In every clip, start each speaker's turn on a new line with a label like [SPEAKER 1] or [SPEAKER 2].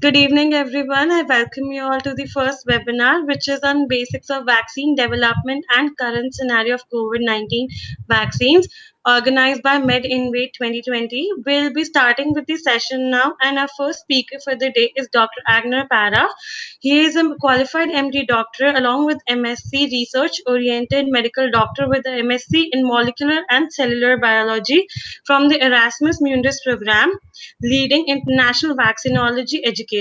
[SPEAKER 1] Good evening, everyone. I welcome you all to the first webinar, which is on basics of vaccine development and current scenario of COVID-19 vaccines, organized by Med-Invade 2020. We'll be starting with the session now, and our first speaker for the day is Dr. Agner Parra. He is a qualified MD doctor along with MSc research-oriented medical doctor with a MSc in molecular and cellular biology from the Erasmus Mundus program, leading international vaccinology education.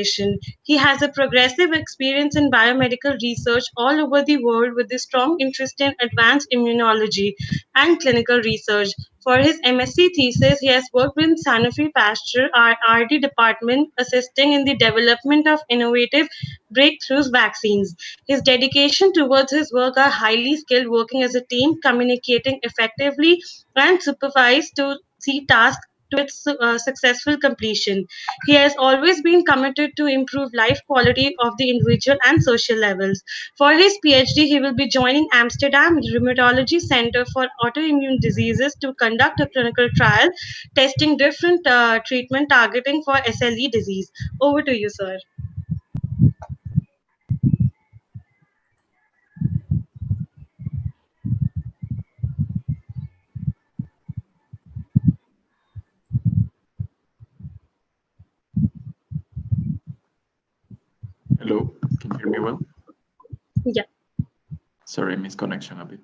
[SPEAKER 1] He has a progressive experience in biomedical research all over the world with a strong interest in advanced immunology and clinical research. For his MSc thesis, he has worked with Sanofi Pasteur R&D department, assisting in the development of innovative breakthroughs vaccines. His dedication towards his work are highly skilled, working as a team, communicating effectively, and supervised to see tasks to its successful completion. He has always been committed to improve life quality of the individual and social levels. For his PhD, he will be joining Amsterdam Rheumatology Center for Autoimmune Diseases to conduct a clinical trial testing different treatment targeting for SLE disease. Over to you, sir.
[SPEAKER 2] Hello, can you hear me well?
[SPEAKER 1] Yeah.
[SPEAKER 2] Sorry, misconnection a bit.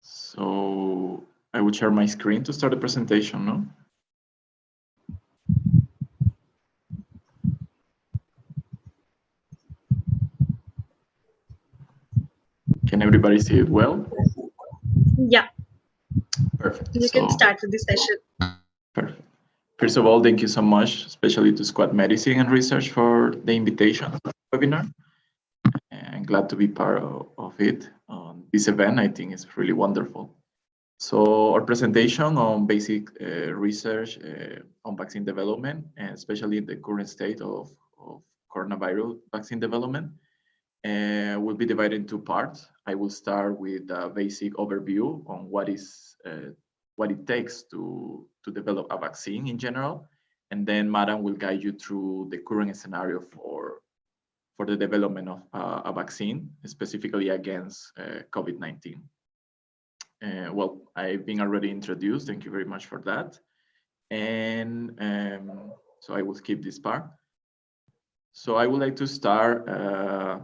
[SPEAKER 2] So I will share my screen to start the presentation, no? Can everybody see it well?
[SPEAKER 1] Yeah.
[SPEAKER 2] Perfect.
[SPEAKER 1] You can start with the session.
[SPEAKER 2] Perfect. First of all, thank you so much, especially to Squad Medicine and Research for the invitation to the webinar. I'm glad to be part of it. This event, I think, is really wonderful. So our presentation on basic research on vaccine development, and especially in the current state of coronavirus vaccine development, will be divided into parts. I will start with a basic overview on what it takes to develop a vaccine in general, and then Madan will guide you through the current scenario for the development of a vaccine, specifically against COVID-19. Well, I've been already introduced. Thank you very much for that. And so I will skip this part. So I would like to start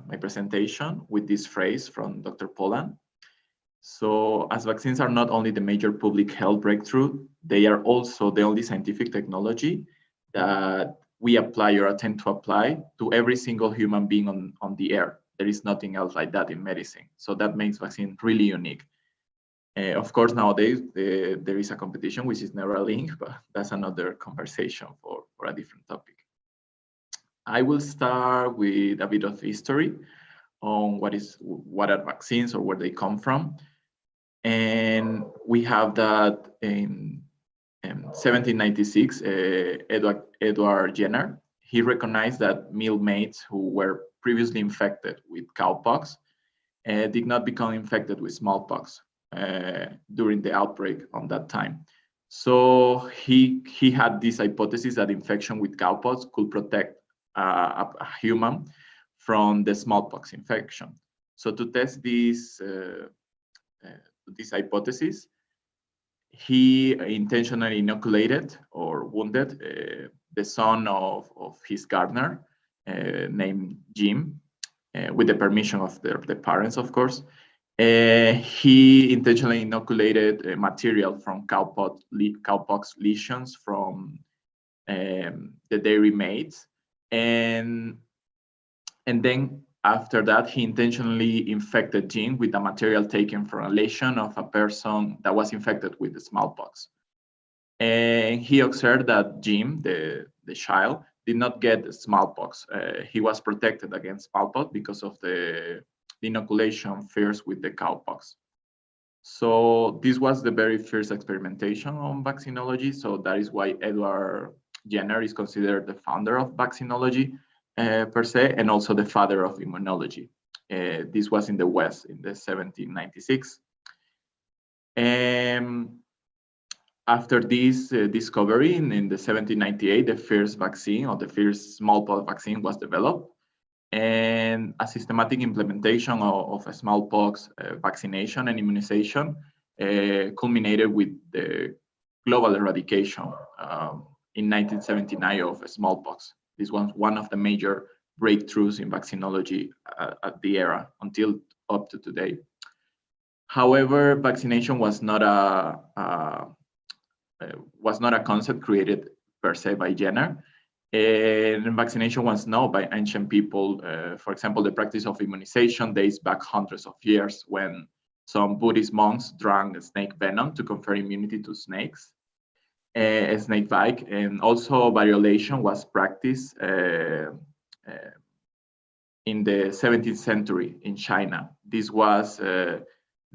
[SPEAKER 2] my presentation with this phrase from Dr. Poland. So as vaccines are not only the major public health breakthrough, they are also the only scientific technology that we apply or attempt to apply to every single human being on the earth. There is nothing else like that in medicine. So that makes vaccine really unique. Of course, nowadays, there is a competition, which is Neuralink, but that's another conversation for a different topic. I will start with a bit of history on what are vaccines or where they come from. And we have that in 1796, Edward Jenner, he recognized that milkmaids who were previously infected with cowpox did not become infected with smallpox during the outbreak on that time. So he had this hypothesis that infection with cowpox could protect a human from the smallpox infection. So to test this hypothesis, he intentionally inoculated or wounded the son of his gardener named Jim, with the permission of the parents, of course. He intentionally inoculated material from cowpox lesions from the dairy maids, and then after that, he intentionally infected Jim with a material taken from a lesion of a person that was infected with the smallpox. And he observed that Jim, the child, did not get smallpox. He was protected against smallpox because of the inoculation first with the cowpox. So this was the very first experimentation on vaccinology. So that is why Edward Jenner is considered the founder of vaccinology per se, and also the father of immunology. This was in the West in the 1796. After this discovery in the 1798, the first vaccine, or the first smallpox vaccine, was developed, and a systematic implementation of a smallpox vaccination and immunization culminated with the global eradication in 1979 of smallpox. This was one of the major breakthroughs in vaccinology at the era until up to today. However, vaccination was not a concept created per se by Jenner. And vaccination was known by ancient people. For example, the practice of immunization dates back hundreds of years when some Buddhist monks drank snake venom to confer immunity to snakes, snake bite, and also variolation was practiced in the 17th century in China. This was the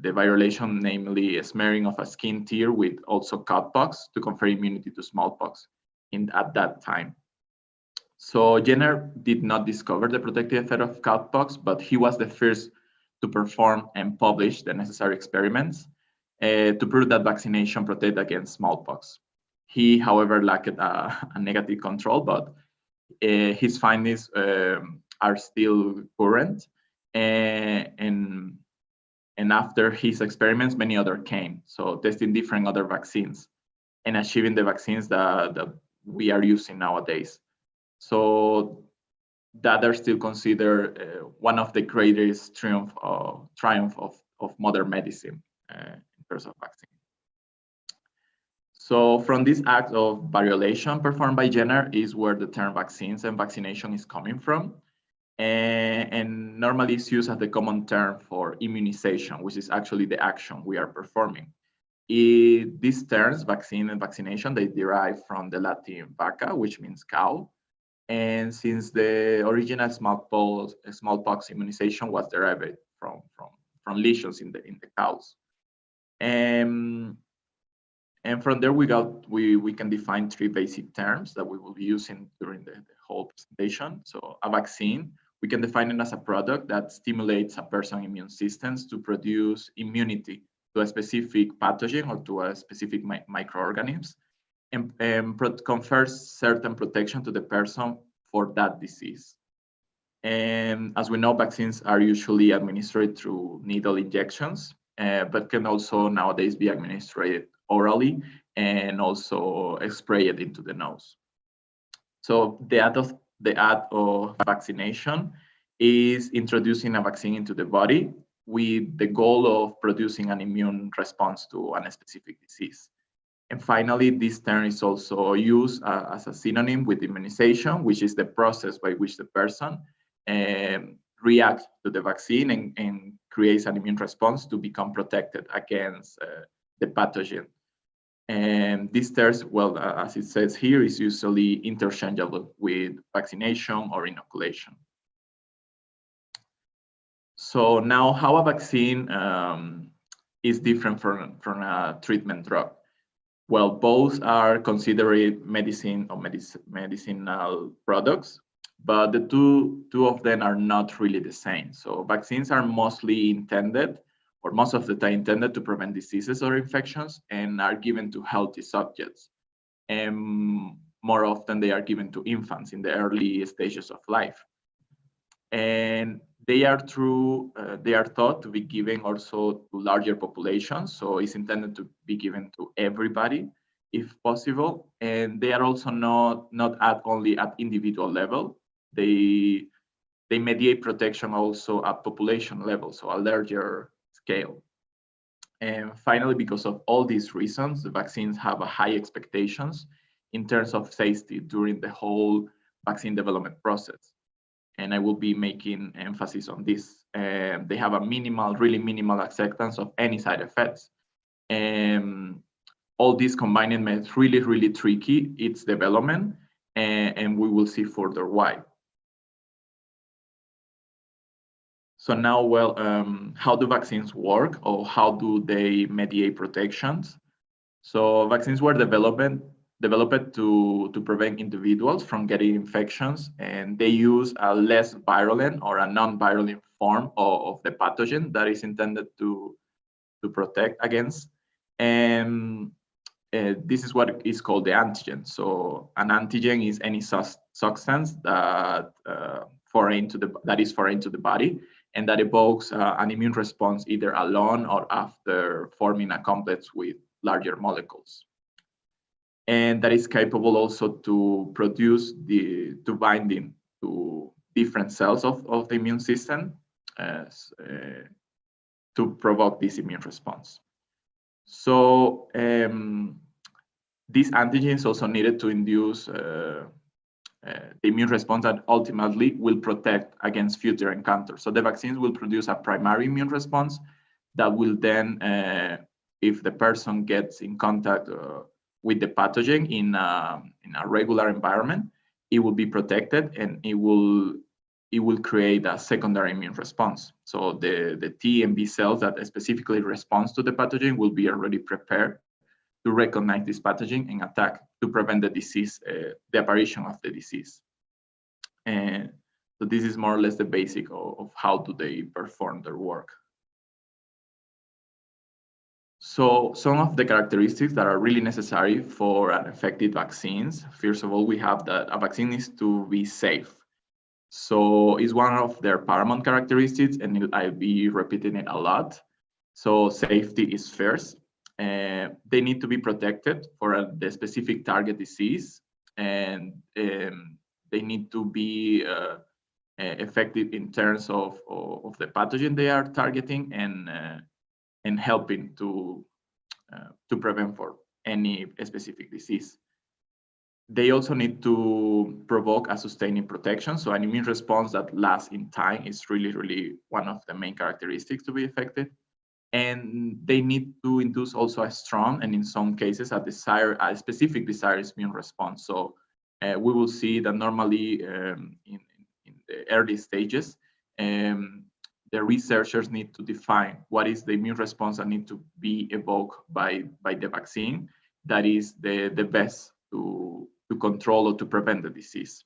[SPEAKER 2] variolation, namely a smearing of a skin tear with also cowpox to confer immunity to smallpox at that time. So Jenner did not discover the protective effect of cowpox, but he was the first to perform and publish the necessary experiments to prove that vaccination protected against smallpox. He, however, lacked a negative control, but his findings are still current. And after his experiments, many other came. So testing different other vaccines and achieving the vaccines that we are using nowadays. So that are still considered one of the greatest triumph of modern medicine in terms of vaccine. So from this act of variolation performed by Jenner is where the term vaccines and vaccination is coming from. And normally it's used as the common term for immunization, which is actually the action we are performing. These terms, vaccine and vaccination, they derive from the Latin vacca, which means cow. And since the original smallpox immunization was derived from lesions in the cows. And from there, we can define three basic terms that we will be using during the whole presentation. So a vaccine, we can define it as a product that stimulates a person's immune systems to produce immunity to a specific pathogen or to a specific microorganism, and confers certain protection to the person for that disease. And as we know, vaccines are usually administered through needle injections, but can also nowadays be administered orally and also sprayed into the nose. So the act of vaccination is introducing a vaccine into the body with the goal of producing an immune response to a specific disease. And finally, this term is also used as a synonym with immunization, which is the process by which the person reacts to the vaccine and creates an immune response to become protected against the pathogen. And these terms, well, as it says here, is usually interchangeable with vaccination or inoculation. So now, how a vaccine is different from a treatment drug? Well, both are considered medicine or medicinal products, but the two of them are not really the same. So vaccines are mostly intended, or most of the time intended, to prevent diseases or infections and are given to healthy subjects. And more often they are given to infants in the early stages of life. And they are thought to be given also to larger populations. So it's intended to be given to everybody if possible. And they are also not only at individual level. They mediate protection also at population level, so a larger scale. And finally, because of all these reasons, the vaccines have a high expectations in terms of safety during the whole vaccine development process. And I will be making emphasis on this. They have a really minimal acceptance of any side effects. All this combined makes really tricky its development, and we will see further why. So now, well, how do vaccines work, or how do they mediate protections? So vaccines were developed to prevent individuals from getting infections, and they use a less virulent or a non-virulent form of the pathogen that is intended to protect against. And this is what is called the antigen. So an antigen is any substance that that is foreign to the body and that evokes an immune response either alone or after forming a complex with larger molecules. And that is capable also to produce to binding to different cells of the immune system to provoke this immune response. So these antigens also needed to induce the immune response that ultimately will protect against future encounters. So the vaccines will produce a primary immune response that will then, if the person gets in contact with the pathogen in a regular environment, it will be protected and it will create a secondary immune response. So the T and B cells that specifically responds to the pathogen will be already prepared to recognize this pathogen and attack to prevent the disease, the apparition of the disease. And so this is more or less the basic of how do they perform their work. So some of the characteristics that are really necessary for an effective vaccines, first of all, we have that a vaccine needs to be safe. So it's one of their paramount characteristics, and I'll be repeating it a lot. So safety is first. They need to be protected for the specific target disease, and they need to be effective in terms of the pathogen they are targeting and helping to prevent for any specific disease. They also need to provoke a sustaining protection. So an immune response that lasts in time is really, really one of the main characteristics to be effective. And they need to induce also a strong, and in some cases, a specific desired immune response. So we will see that normally in the early stages, the researchers need to define what is the immune response that needs to be evoked by the vaccine that is the best to control or to prevent the disease.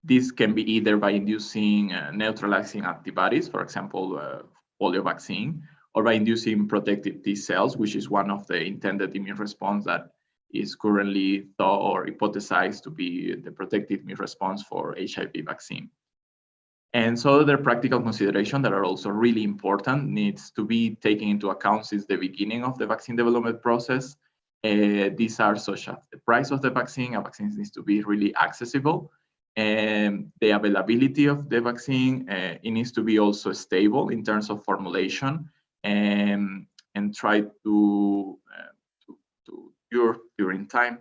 [SPEAKER 2] This can be either by inducing neutralizing antibodies, for example, polio vaccine, or by inducing protective T cells, which is one of the intended immune response that is currently thought or hypothesized to be the protective immune response for HIV vaccine. And so there are practical considerations that are also really important, needs to be taken into account since the beginning of the vaccine development process. These are such as the price of the vaccine. A vaccine needs to be really accessible, and the availability of the vaccine. It needs to be also stable in terms of formulation, and try to cure during time.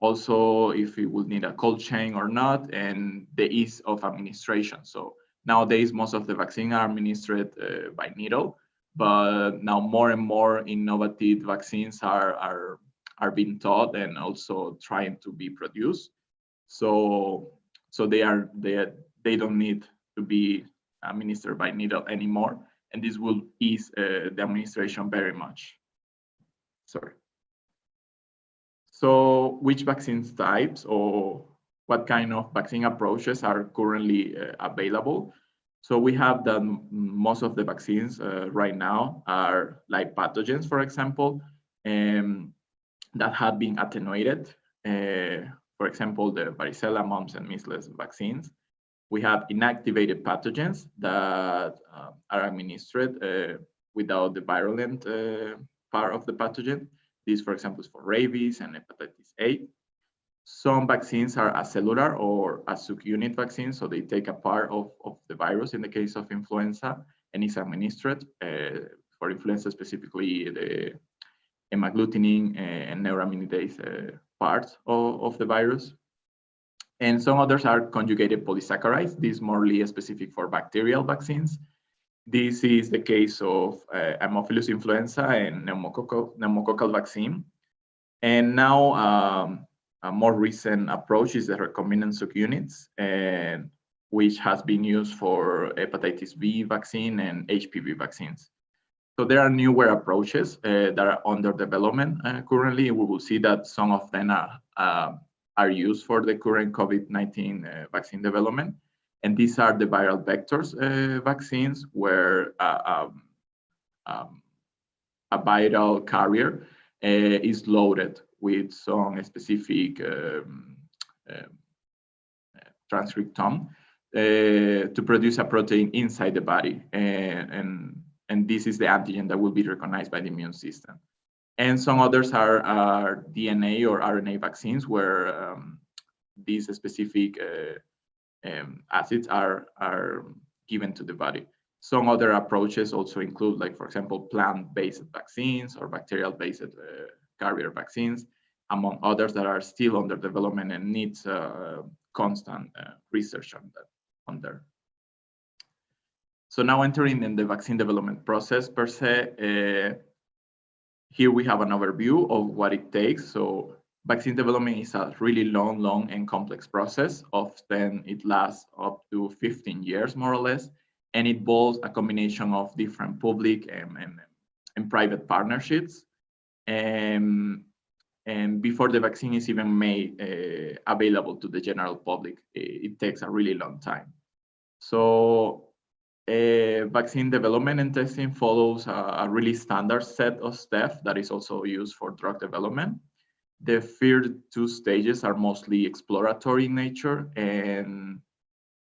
[SPEAKER 2] Also, if it will need a cold chain or not, and the ease of administration. So nowadays, most of the vaccines are administered by needle, but now more and more innovative vaccines are being taught and also trying to be produced. So they don't need to be administered by needle anymore, and this will ease the administration very much. Sorry. So which vaccine types or what kind of vaccine approaches are currently available? So we have that most of the vaccines right now are like pathogens, for example, that have been attenuated. For example, the varicella, mumps, and measles vaccines. We have inactivated pathogens that are administered without the virulent part of the pathogen. This, for example, is for rabies and hepatitis A. Some vaccines are acellular or a subunit vaccine, so they take a part of the virus in the case of influenza, and is administered for influenza, specifically the hemagglutinin and neuraminidase parts of the virus. And some others are conjugated polysaccharides. This is more specific for bacterial vaccines. This is the case of Haemophilus influenza and pneumococcal vaccine. And now a more recent approach is the recombinant subunits, and which has been used for hepatitis B vaccine and HPV vaccines. So there are newer approaches that are under development currently. We will see that some of them are used for the current COVID-19 vaccine development. And these are the viral vectors vaccines, where a viral carrier is loaded with some specific transcriptome to produce a protein inside the body, and this is the antigen that will be recognized by the immune system. And some others are DNA or RNA vaccines, where these specific acids are given to the body. Some other approaches also include, like, for example, plant-based vaccines or bacterial-based carrier vaccines, among others that are still under development and needs constant research on there. So now entering in the vaccine development process per se, here we have an overview of what it takes. So vaccine development is a really long and complex process. Often it lasts up to 15 years, more or less, and it involves a combination of different public and private partnerships. And before the vaccine is even made available to the general public, it takes a really long time. So vaccine development and testing follows a really standard set of steps that is also used for drug development. The first two stages are mostly exploratory in nature and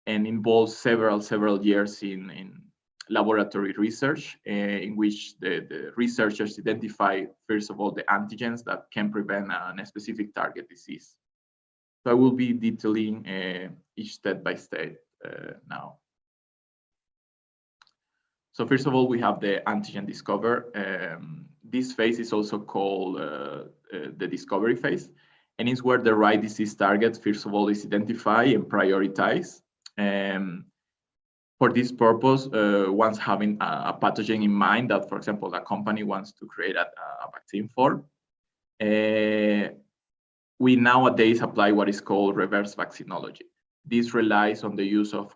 [SPEAKER 2] involve several years in laboratory research, in which the researchers identify, first of all, the antigens that can prevent a specific target disease. So I will be detailing each step by step now. So first of all, we have the antigen discover. This phase is also called the discovery phase, and it's where the right disease target, first of all, is identified and prioritized. For this purpose, once having a pathogen in mind that, for example, a company wants to create a vaccine for, we nowadays apply what is called reverse vaccinology. This relies on the use of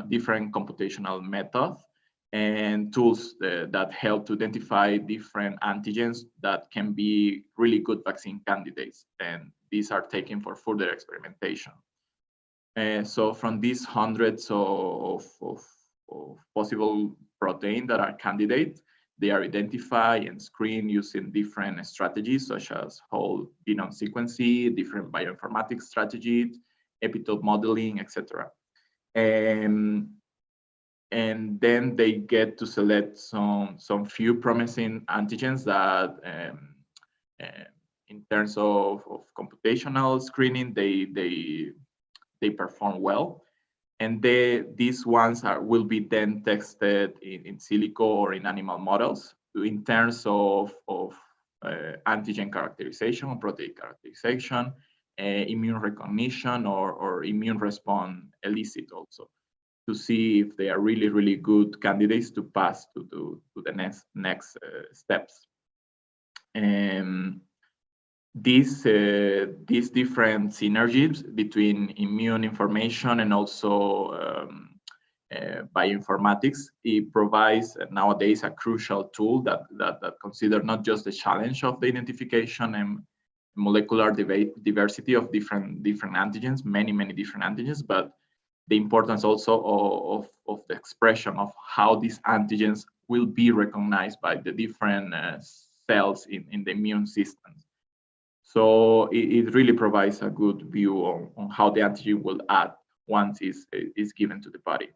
[SPEAKER 2] different computational methods and tools that help to identify different antigens that can be really good vaccine candidates, and these are taken for further experimentation. So from these hundreds of possible proteins that are candidates, they are identified and screened using different strategies, such as whole genome sequencing, different bioinformatics strategies, epitope modeling, etc. And then they get to select some few promising antigens that, in terms of computational screening, they perform well, and these ones will be then tested in silico or in animal models in terms of antigen characterization or protein characterization, immune recognition, or immune response elicit also, to see if they are really good candidates to pass to the next steps. These different synergies between immune information and also bioinformatics, it provides nowadays a crucial tool that consider not just the challenge of the identification and molecular diversity of different antigens, many different antigens, but the importance also of the expression of how these antigens will be recognized by the different cells in the immune system. So it really provides a good view on how the antigen will act once is given to the body.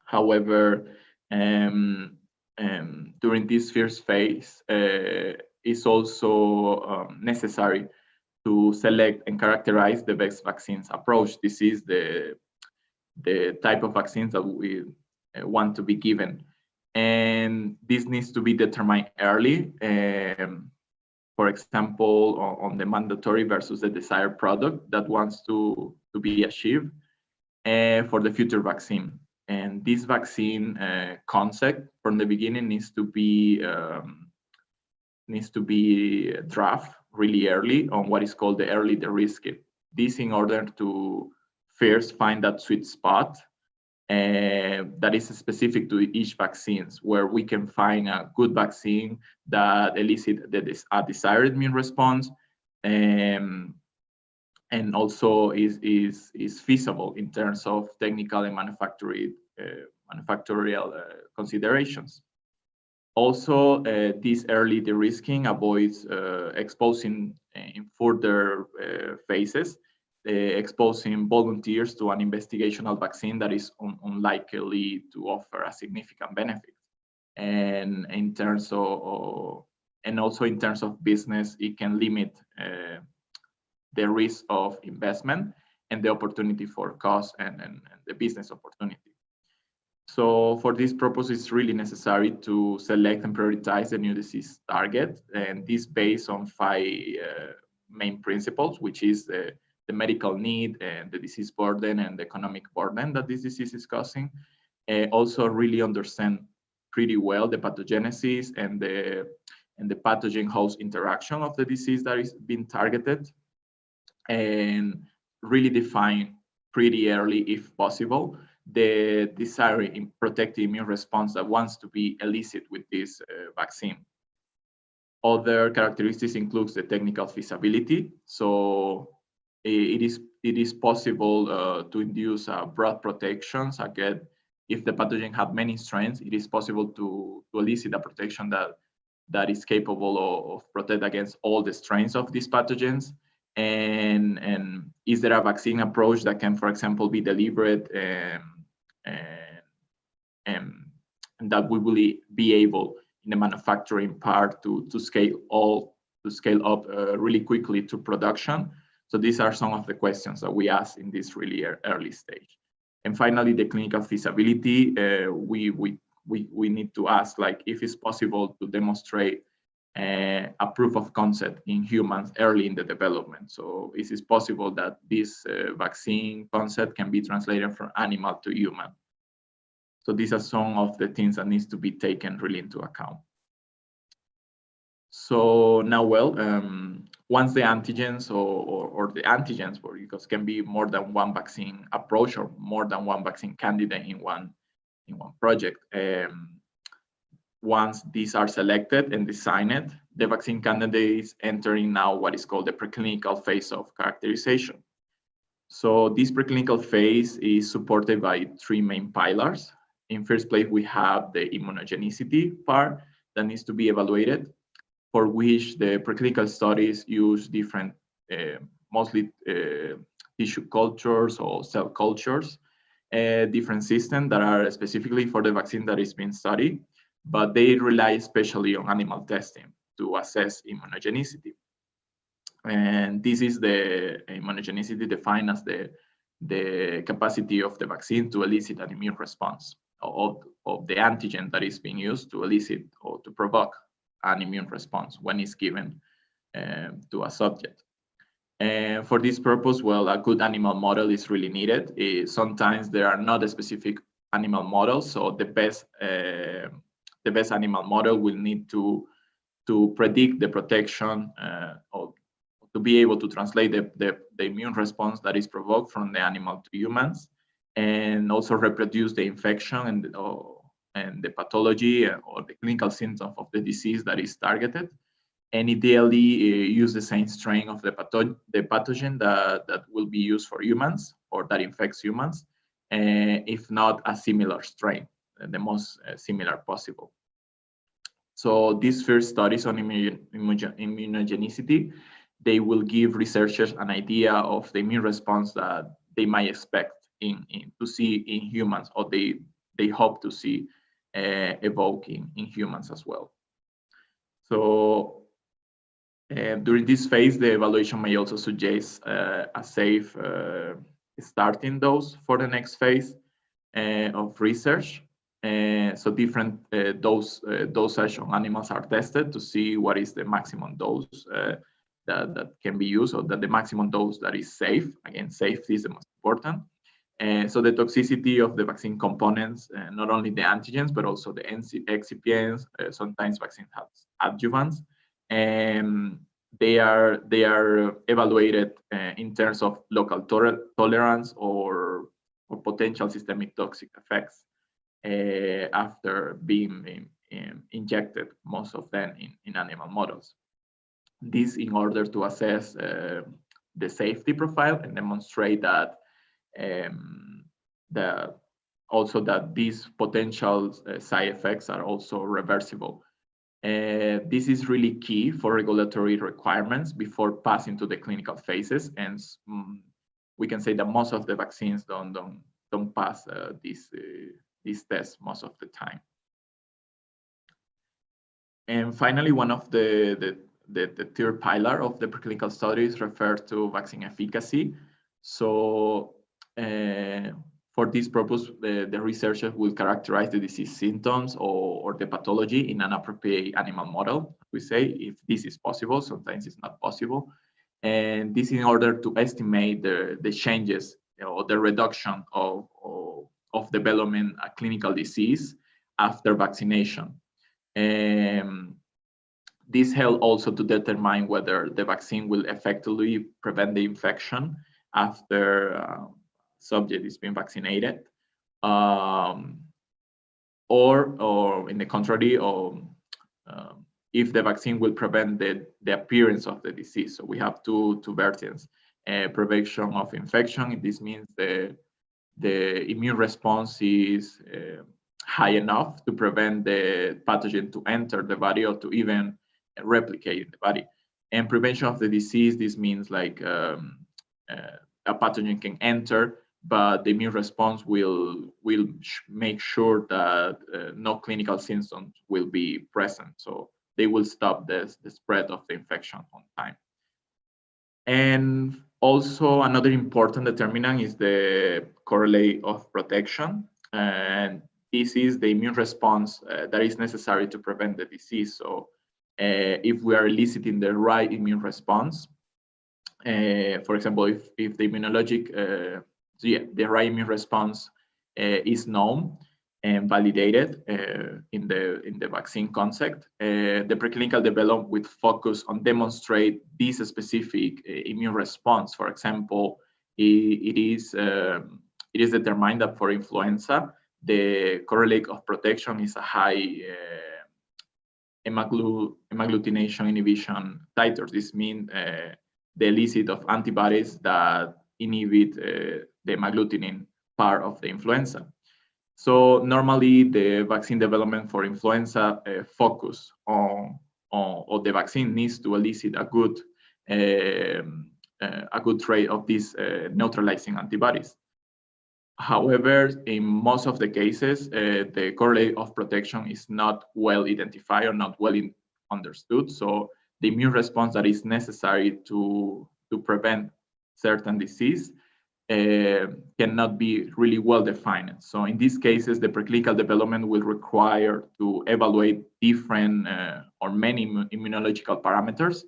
[SPEAKER 2] However, during this first phase, it's also necessary to select and characterize the best vaccines approach. This is the type of vaccines that we want to be given, and this needs to be determined early. For example, on the mandatory versus the desired product that wants to be achieved for the future vaccine. And this vaccine concept from the beginning needs to be draft really early on what is called the early de-risking. This in order to first find that sweet spot that is specific to each vaccines, where we can find a good vaccine that elicits a desired immune response, and also is feasible in terms of technical and manufactorial considerations. Also, this early de-risking avoids exposing in further phases, exposing volunteers to an investigational vaccine that is unlikely to offer a significant benefit. And in terms of, and also in terms of business, it can limit the risk of investment and the opportunity for cost and the business opportunity. So for this purpose, it's really necessary to select and prioritize the new disease target, and this based on 5 main principles, which is the medical need and the disease burden and the economic burden that this disease is causing. Also really understand pretty well the pathogenesis and the pathogen-host interaction of the disease that is being targeted, and really define pretty early, if possible, the desired protective immune response that wants to be elicited with this vaccine. Other characteristics includes the technical feasibility. So it is possible to induce broad protections. Again, if the pathogen have many strains, it is possible to elicit a protection that is capable of protect against all the strains of these pathogens. And is there a vaccine approach that can, for example, be delivered and that we will be able in the manufacturing part to scale up really quickly to production? So these are some of the questions that we ask in this really early stage. And finally, the clinical feasibility, we need to ask, like, if it's possible to demonstrate a proof of concept in humans early in the development. So is it possible that this vaccine concept can be translated from animal to human? So these are some of the things that needs to be taken really into account. So now, well, once the antigens or the antigens, because it can be more than one vaccine approach or more than one vaccine candidate in one project. Once these are selected and designed, the vaccine candidate is entering now what is called the preclinical phase of characterization. So this preclinical phase is supported by 3 main pillars. In first place, we have the immunogenicity part that needs to be evaluated, for which the preclinical studies use different, mostly tissue cultures or cell cultures, different systems that are specifically for the vaccine that is being studied, but they rely especially on animal testing to assess immunogenicity. And this is the immunogenicity defined as the capacity of the vaccine to elicit an immune response of the antigen that is being used to elicit or to provoke an immune response when it's given to a subject. And for this purpose, well, a good animal model is really needed. Sometimes there are not a specific animal models, so the best animal model will need to predict the protection or to be able to translate the immune response that is provoked from the animal to humans, and also reproduce the infection and the pathology or the clinical symptoms of the disease that is targeted, and ideally use the same strain of the pathogen that will be used for humans or that infects humans, if not a similar strain, the most similar possible. So these first studies on immunogenicity, they will give researchers an idea of the immune response that they might expect to see in humans, or they hope to see evoking in humans as well. So during this phase, the evaluation may also suggest a safe starting dose for the next phase of research. So different dosage on animals are tested to see what is the maximum dose that can be used, or that the maximum dose that is safe. Again, safety is the most important. So the toxicity of the vaccine components, not only the antigens, but also the excipients, sometimes vaccine has adjuvants, and they are evaluated in terms of local tolerance or potential systemic toxic effects after being injected, most of them in animal models. This in order to assess the safety profile and demonstrate that also that these potential side effects are also reversible This is really key for regulatory requirements before passing to the clinical phases, and we can say that most of the vaccines don't pass these tests most of the time. And finally, one of the third pillar of the preclinical studies refers to vaccine efficacy. So for this purpose, the researchers will characterize the disease symptoms or the pathology in an appropriate animal model. We say if this is possible, sometimes it's not possible. And this in order to estimate the changes or the reduction of development a clinical disease after vaccination. This helps also to determine whether the vaccine will effectively prevent the infection after subject is being vaccinated, or in the contrary, if the vaccine will prevent the appearance of the disease. So we have two versions: prevention of infection. This means the immune response is high enough to prevent the pathogen to enter the body or to even replicate in the body. And prevention of the disease, this means like a pathogen can enter, but the immune response will make sure that no clinical symptoms will be present. So they will stop the spread of the infection on time. And also another important determinant is the correlate of protection. And this is the immune response that is necessary to prevent the disease. So if we are eliciting the right immune response, for example, if the immunologic, the right immune response is known and validated in the vaccine concept, the preclinical development with focus on demonstrate this specific immune response. For example, it is determined that for influenza, the correlate of protection is a high hemagglutination inhibition titers. This means the elicit of antibodies that inhibit the hemagglutinin part of the influenza. So normally the vaccine development for influenza focus on the vaccine needs to elicit a good rate of these neutralizing antibodies. However, in most of the cases, the correlate of protection is not well identified or not well understood. So the immune response that is necessary to prevent certain disease cannot be really well defined. So in these cases, the preclinical development will require to evaluate different or many immunological parameters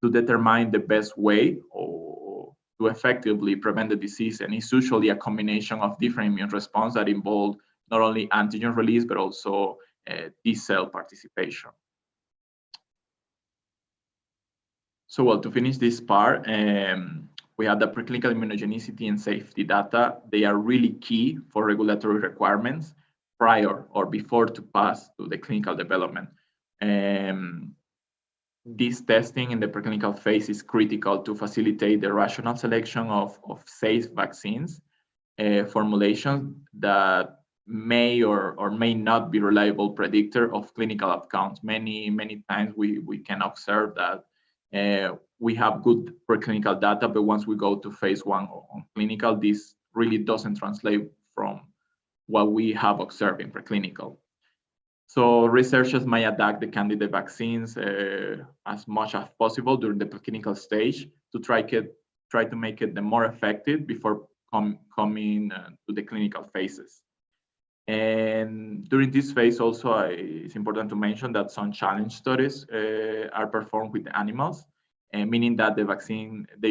[SPEAKER 2] to determine the best way or to effectively prevent the disease. And it's usually a combination of different immune response that involve not only antigen release, but also T-cell participation. So well, to finish this part, we have the preclinical immunogenicity and safety data. They are really key for regulatory requirements prior or before to pass to the clinical development. This testing in the preclinical phase is critical to facilitate the rational selection of safe vaccines formulations that may or may not be reliable predictor of clinical outcomes. Many times we can observe that we have good preclinical data, but once we go to phase 1 on clinical, this really doesn't translate from what we have observed in preclinical. So researchers may adapt the candidate vaccines as much as possible during the preclinical stage to try to make it the more effective before coming to the clinical phases. And during this phase also, it's important to mention that some challenge studies are performed with the animals, meaning that they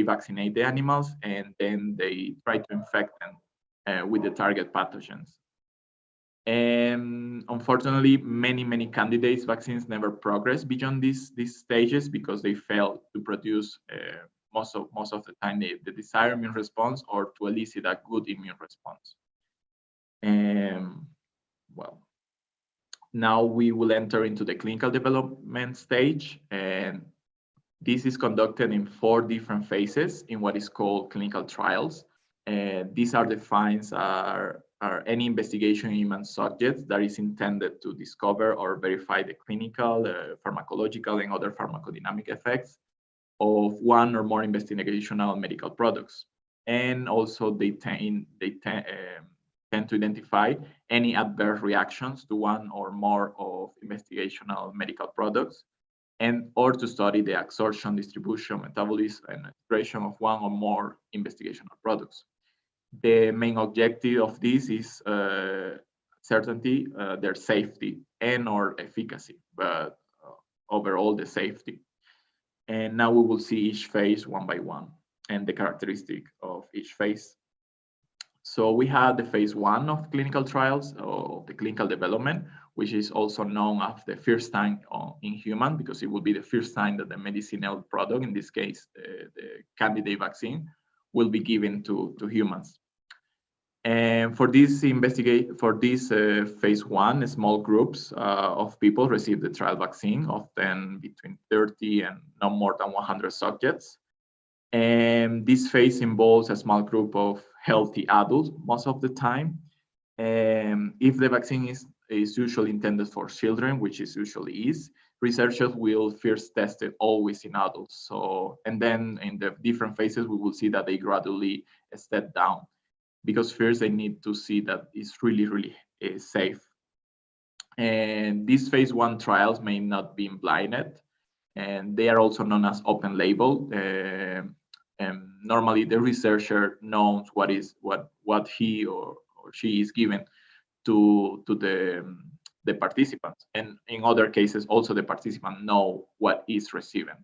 [SPEAKER 2] vaccinate the animals and then they try to infect them with the target pathogens. And unfortunately, many candidates vaccines never progress beyond these stages because they fail to produce most of the time the desired immune response or to elicit a good immune response. Well, now we will enter into the clinical development stage, and this is conducted in 4 different phases in what is called clinical trials. These are defined any investigation in human subjects that is intended to discover or verify the clinical, pharmacological, and other pharmacodynamic effects of one or more investigational medical products. And also they tend to identify any adverse reactions to one or more of investigational medical products, and or to study the absorption, distribution, metabolism, and expression of one or more investigational products. The main objective of this is certainty, their safety and or efficacy, but overall the safety. And now we will see each phase one by one and the characteristic of each phase. So we had the phase one of clinical trials, of the clinical development, which is also known as the first time in human, because it will be the first time that the medicinal product, in this case, the candidate vaccine, will be given to humans. And for this phase one, small groups of people receive the trial vaccine, often between 30 and no more than 100 subjects. And this phase involves a small group of healthy adults most of the time. If the vaccine is usually intended for children, which it usually is, researchers will first test it always in adults. So, and then in the different phases, we will see that they gradually step down, because first they need to see that it's really, really safe. And these phase one trials may not be blinded, and they are also known as open label. And normally the researcher knows what he or she is given to the participants, and in other cases also the participant know what is receiving.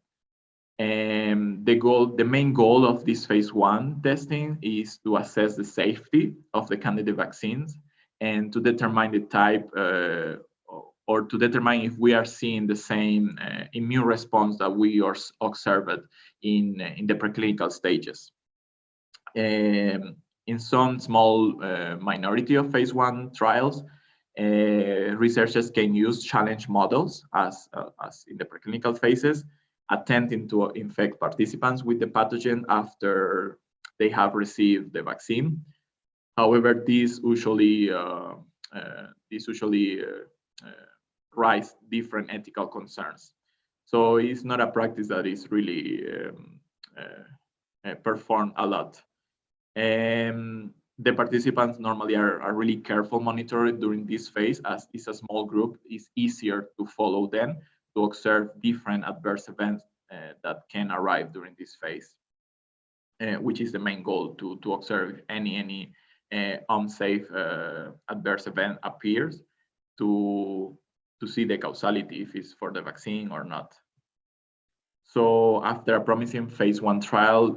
[SPEAKER 2] And the main goal of this phase one testing is to assess the safety of the candidate vaccines and to determine the type or to determine if we are seeing the same immune response that we observed in the preclinical stages. In some small minority of phase one trials, researchers can use challenge models as in the preclinical phases, attempting to infect participants with the pathogen after they have received the vaccine. However, these usually raise different ethical concerns. So it's not a practice that is really performed a lot. The participants normally are really careful monitored during this phase, as it's a small group. It's easier to follow them, to observe different adverse events that can arrive during this phase, which is the main goal, to observe any unsafe adverse event appears, to see the causality, if it's for the vaccine or not. So after a promising phase one trial,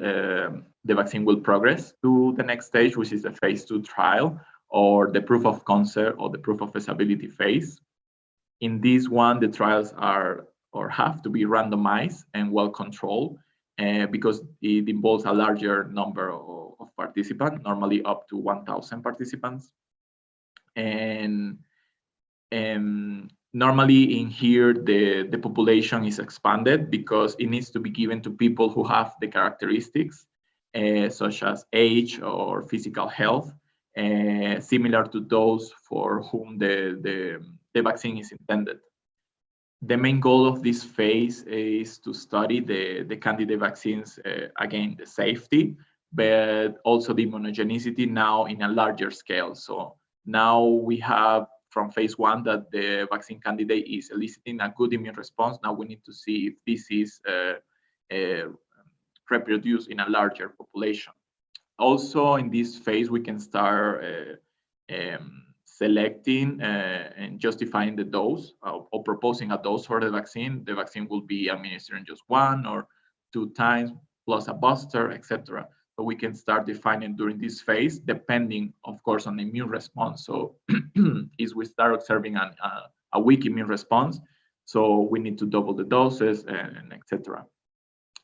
[SPEAKER 2] the vaccine will progress to the next stage, which is the phase two trial, or the proof of concept or the proof of feasibility phase. In this one, the trials are or have to be randomized and well controlled, because it involves a larger number of participants, normally up to 1,000 participants. And normally in here, the population is expanded because it needs to be given to people who have the characteristics, such as age or physical health, similar to those for whom the vaccine is intended. The main goal of this phase is to study the candidate vaccines, again, the safety, but also the immunogenicity now in a larger scale. So now we have from phase one that the vaccine candidate is eliciting a good immune response. Now we need to see if this is reproduced in a larger population. Also in this phase, we can start selecting and justifying the dose or proposing a dose for the vaccine. The vaccine will be administered in just 1 or 2 times plus a booster, etc. So we can start defining during this phase, depending, of course, on the immune response. So if we start observing a weak immune response, so we need to double the doses and etc.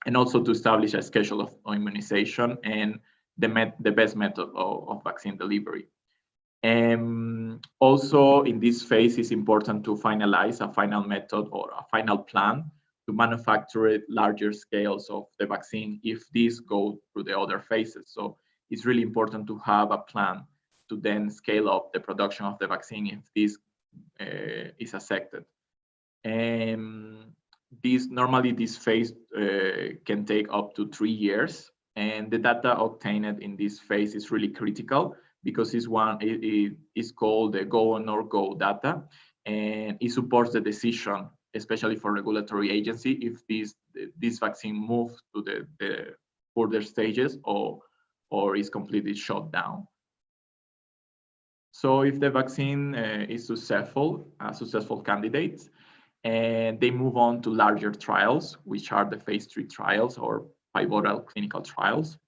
[SPEAKER 2] And also to establish a schedule of immunization and the best method of vaccine delivery. Also in this phase, it's important to finalize a final method or a final plan to manufacture larger scales of the vaccine if these go through the other phases. So it's really important to have a plan to then scale up the production of the vaccine if this is accepted. Normally this phase can take up to 3 years, and the data obtained in this phase is really critical because it is called the go or no go data, and it supports the decision, especially for regulatory agency, if this vaccine moves to the further stages or is completely shut down. So if the vaccine is successful, a successful candidate, and they move on to larger trials, which are the phase 3 trials or pivotal clinical trials.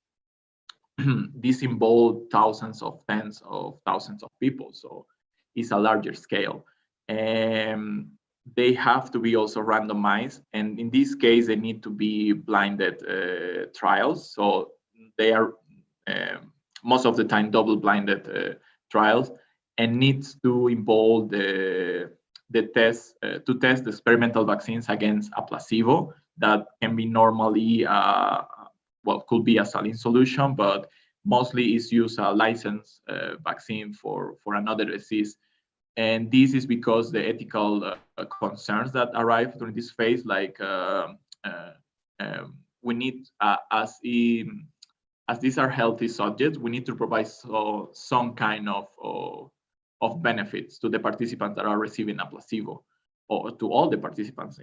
[SPEAKER 2] These involve tens of thousands of people, so it's a larger scale. They have to be also randomized, and in this case, they need to be blinded trials. So they are most of the time double-blinded trials, and needs to involve the test to test the experimental vaccines against a placebo that can be normally could be a saline solution, but mostly is used a licensed vaccine for another disease. And this is because the ethical concerns that arrive during this phase, like we need as these are healthy subjects, we need to provide some kind of benefits to the participants that are receiving a placebo, or to all the participants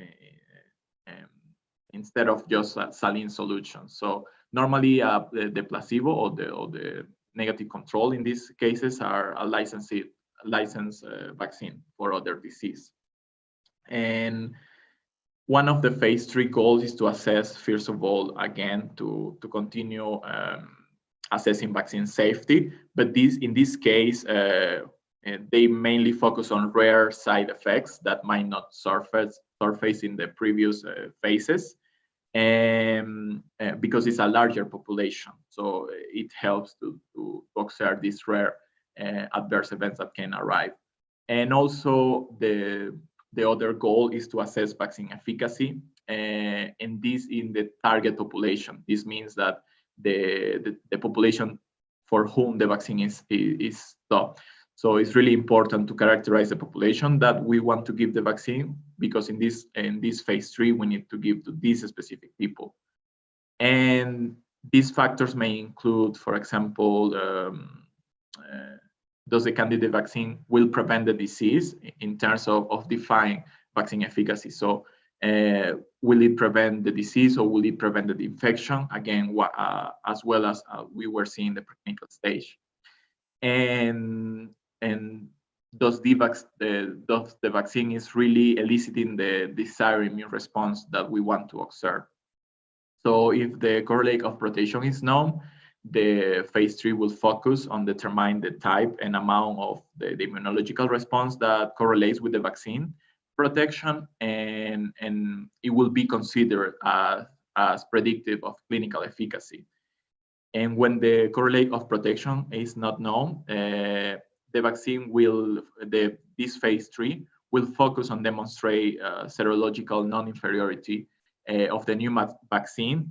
[SPEAKER 2] instead of just a saline solution. So normally the placebo or the negative control in these cases are a licensed vaccine for other disease. And one of the phase 3 goals is to assess, first of all, again, to continue assessing vaccine safety. But in this case, they mainly focus on rare side effects that might not surface in the previous phases, because it's a larger population. So it helps to observe these rare adverse events that can arrive. And also the other goal is to assess vaccine efficacy, and this in the target population. This means that the population for whom the vaccine is stopped. So it's really important to characterize the population that we want to give the vaccine, because in this phase 3 we need to give to these specific people. And these factors may include, for example, does the candidate vaccine will prevent the disease in terms of defining vaccine efficacy. So will it prevent the disease, or will it prevent the infection? Again, as well as we were seeing the preclinical stage. And does the vaccine is really eliciting the desired immune response that we want to observe? So if the correlate of protection is known, the phase 3 will focus on determining the type and amount of the immunological response that correlates with the vaccine protection, and it will be considered as predictive of clinical efficacy. And when the correlate of protection is not known, the vaccine this phase 3 will focus on demonstrate serological non-inferiority of the new vaccine.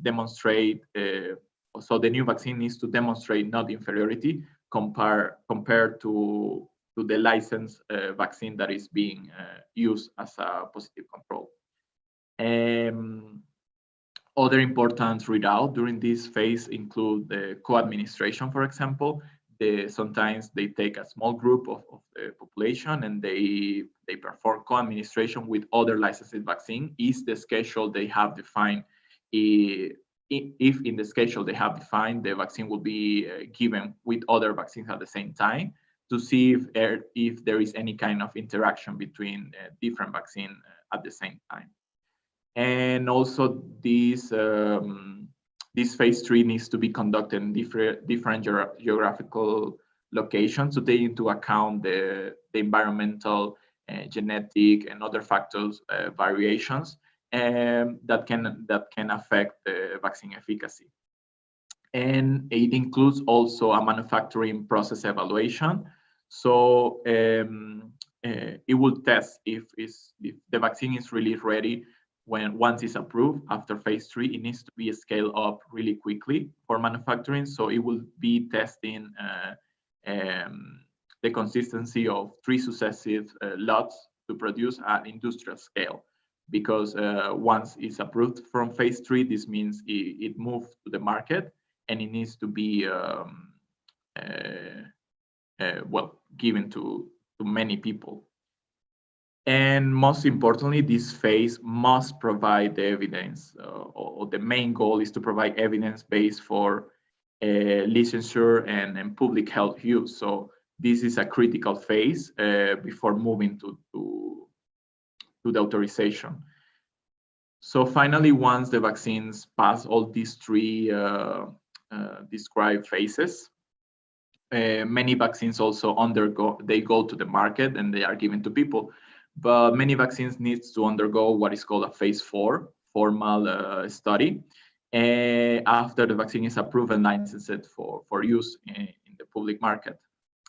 [SPEAKER 2] So the new vaccine needs to demonstrate non-inferiority compared to the licensed vaccine that is being used as a positive control. Other important readout during this phase include the co-administration, for example. Sometimes they take a small group of the population and they perform co-administration with other licensed vaccine. Is the schedule they have defined? If in the schedule they have defined, the vaccine will be given with other vaccines at the same time, to see if there is any kind of interaction between different vaccines at the same time. And also this phase 3 needs to be conducted in different geographical locations to take into account the environmental, genetic, and other factors variations that can affect the vaccine efficacy. And it includes also a manufacturing process evaluation. So it will test if the vaccine is really ready. Once it's approved after phase 3, it needs to be scaled up really quickly for manufacturing. So it will be testing the consistency of 3 successive lots to produce at industrial scale. Because once it's approved from phase 3, this means it moved to the market, and it needs to be given to many people. And most importantly, this phase must provide the evidence, or the main goal is to provide evidence base for licensure and public health use. So this is a critical phase before moving to the authorization. So finally, once the vaccines pass all these 3 described phases, many vaccines also go to the market and they are given to people. But many vaccines needs to undergo what is called a phase 4 formal study after the vaccine is approved and licensed for use in the public market.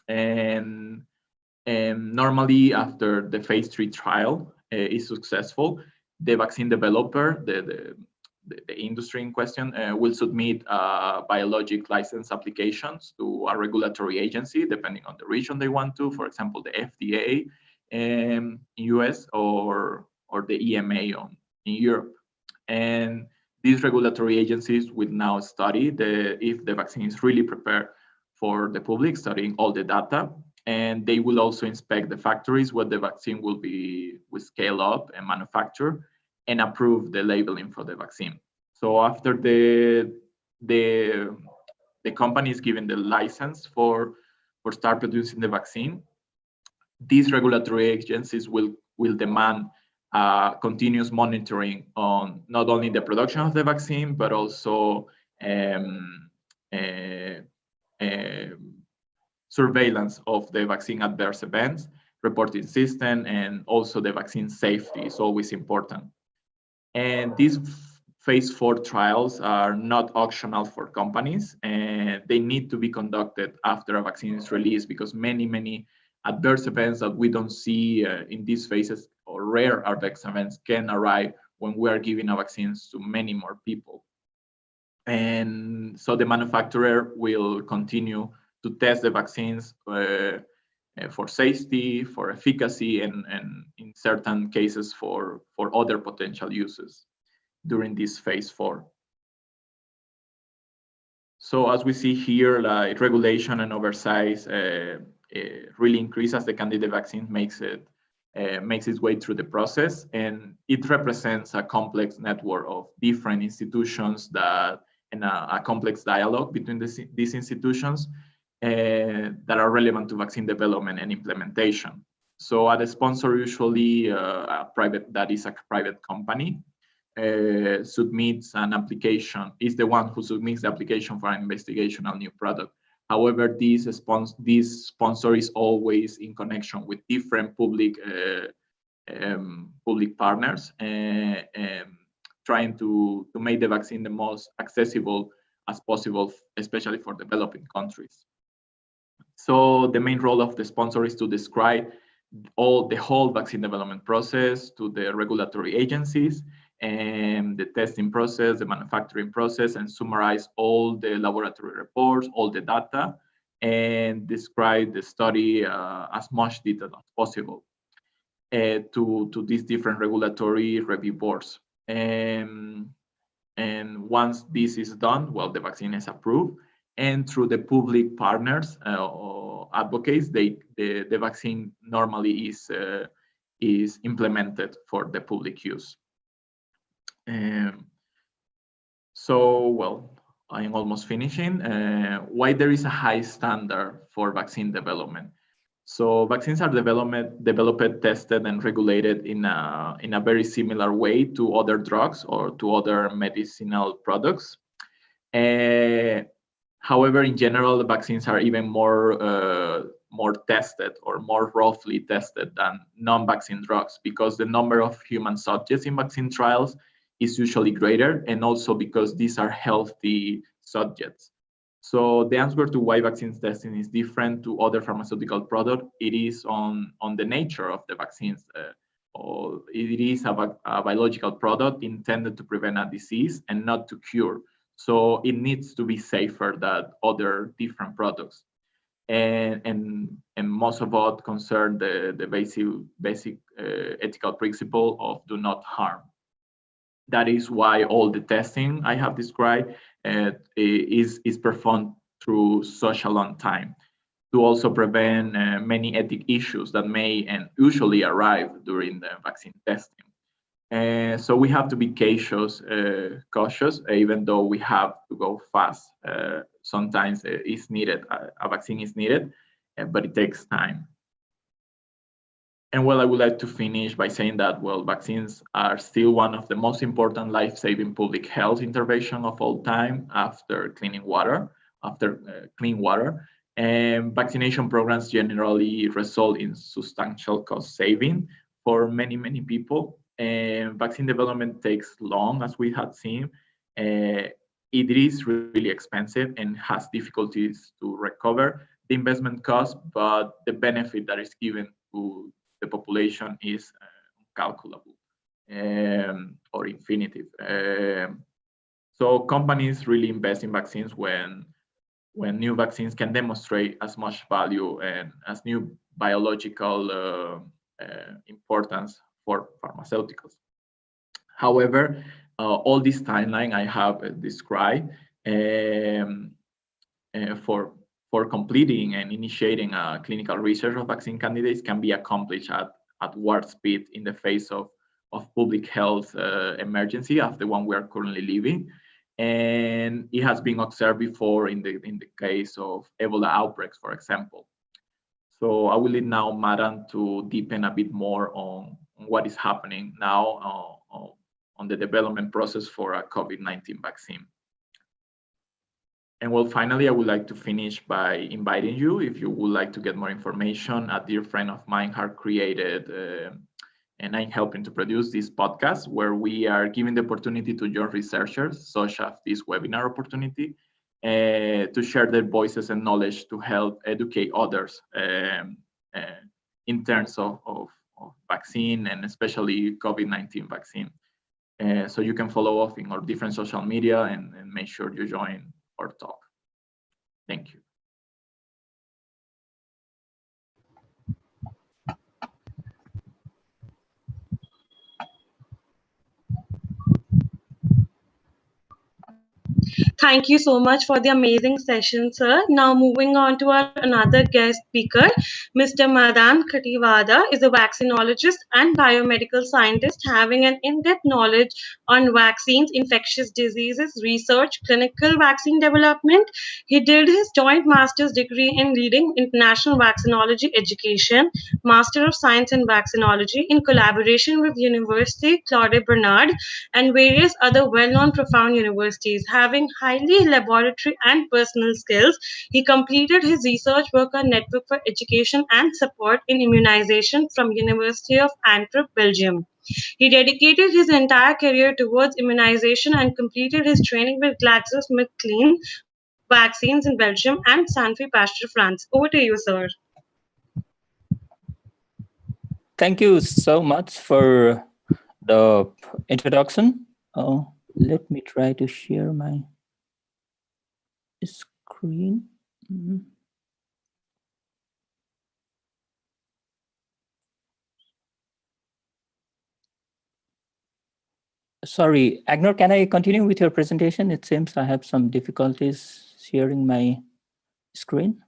[SPEAKER 2] And normally, after the phase 3 trial is successful, the vaccine developer, the industry in question, will submit biologic license applications to a regulatory agency, depending on the region they want to, for example, the FDA in US or the EMA in Europe. And these regulatory agencies will now study if the vaccine is really prepared for the public, studying all the data. And they will also inspect the factories where the vaccine will scale up and manufacture and approve the labeling for the vaccine. So after the company is given the license for start producing the vaccine, these regulatory agencies will demand continuous monitoring on not only the production of the vaccine, but also surveillance of the vaccine adverse events, reporting system, and also the vaccine safety is always important. And these phase 4 trials are not optional for companies, and they need to be conducted after a vaccine is released, because many adverse events that we don't see in these phases, or rare adverse events, can arrive when we are giving vaccines to many more people. And so the manufacturer will continue to test the vaccines for safety, for efficacy, and in certain cases for other potential uses during this phase 4. So as we see here, like regulation and oversight really increase as the candidate vaccine makes its way through the process, and it represents a complex network of different institutions and a complex dialogue between these institutions that are relevant to vaccine development and implementation. So at a sponsor, usually a private company, submits an application, is the one who submits the application for an investigational new product. However, this sponsor is always in connection with different public partners, trying to make the vaccine the most accessible as possible, especially for developing countries. So the main role of the sponsor is to describe the whole vaccine development process to the regulatory agencies, and the testing process, the manufacturing process, and summarize all the laboratory reports, all the data, and describe the study as much detail as possible to these different regulatory review boards. And once this is done, well, the vaccine is approved, and through the public partners or advocates, the vaccine normally is implemented for the public use. So, well, I'm almost finishing. Why there is a high standard for vaccine development? So vaccines are developed, tested, and regulated in a very similar way to other drugs or to other medicinal products. However, in general, the vaccines are even more tested or more roughly tested than non-vaccine drugs, because the number of human subjects in vaccine trials is usually greater, and also because these are healthy subjects. So the answer to why vaccines testing is different to other pharmaceutical products, it is on the nature of the vaccines. Or it is a biological product intended to prevent a disease and not to cure. So it needs to be safer than other different products. And most of all concern the basic ethical principle of do not harm. That is why all the testing I have described is performed through such a long time, to also prevent many ethic issues that may and usually arrive during the vaccine testing. So we have to be cautious, even though we have to go fast. Sometimes it's needed, a vaccine is needed, but it takes time. And well, I would like to finish by saying that, well, vaccines are still one of the most important life-saving public health intervention of all time after clean water. And vaccination programs generally result in substantial cost saving for many, many people. And vaccine development takes long, as we had seen. It is really expensive and has difficulties to recover the investment cost, but the benefit that is given to the population is calculable or infinitive. So companies really invest in vaccines when new vaccines can demonstrate as much value and as new biological importance for pharmaceuticals. However, all this timeline I have described for completing and initiating clinical research of vaccine candidates can be accomplished at warp speed in the face of public health emergency as the one we are currently living. And it has been observed before in the case of Ebola outbreaks, for example. So I will leave now Madan to deepen a bit more on what is happening now on the development process for a COVID-19 vaccine. And well, finally, I would like to finish by inviting you, if you would like to get more information, a dear friend of mine has created, and I'm helping to produce this podcast, where we are giving the opportunity to young researchers, such as this webinar opportunity, to share their voices and knowledge to help educate others in terms of vaccine, and especially COVID-19 vaccine. So you can follow up in our different social media and make sure you join our talk. Thank you.
[SPEAKER 1] Thank you so much for the amazing session, sir. Now, moving on to our another guest speaker, Mr. Madan Khatiwada is a vaccinologist and biomedical scientist having an in-depth knowledge on vaccines, infectious diseases, research, clinical vaccine development. He did his joint master's degree in leading international vaccinology education, Master of Science in Vaccinology, in collaboration with University Claude Bernard and various other well-known profound universities. Having highly laboratory and personal skills, he completed his research work on Network for Education and Support in Immunization from University of Antwerp, Belgium. He dedicated his entire career towards immunization and completed his training with GlaxoSmithKline Vaccines in Belgium and Sanofi Pasteur, France. Over to you, sir.
[SPEAKER 3] Thank you so much for the introduction. Let me try to share my screen. Sorry, Agner, can I continue with your presentation? It seems I have some difficulties sharing my screen.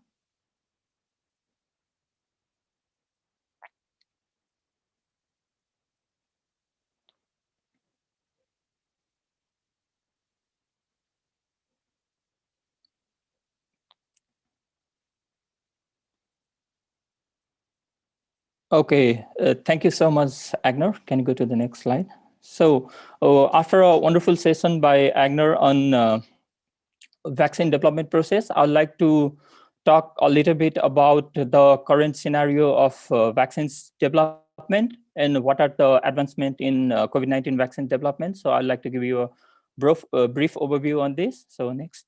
[SPEAKER 3] Okay, thank you so much, Agner. Can you go to the next slide? So after a wonderful session by Agner on vaccine development process, I'd like to talk a little bit about the current scenario of vaccines development and what are the advancements in COVID-19 vaccine development. So I'd like to give you a brief overview on this. So next.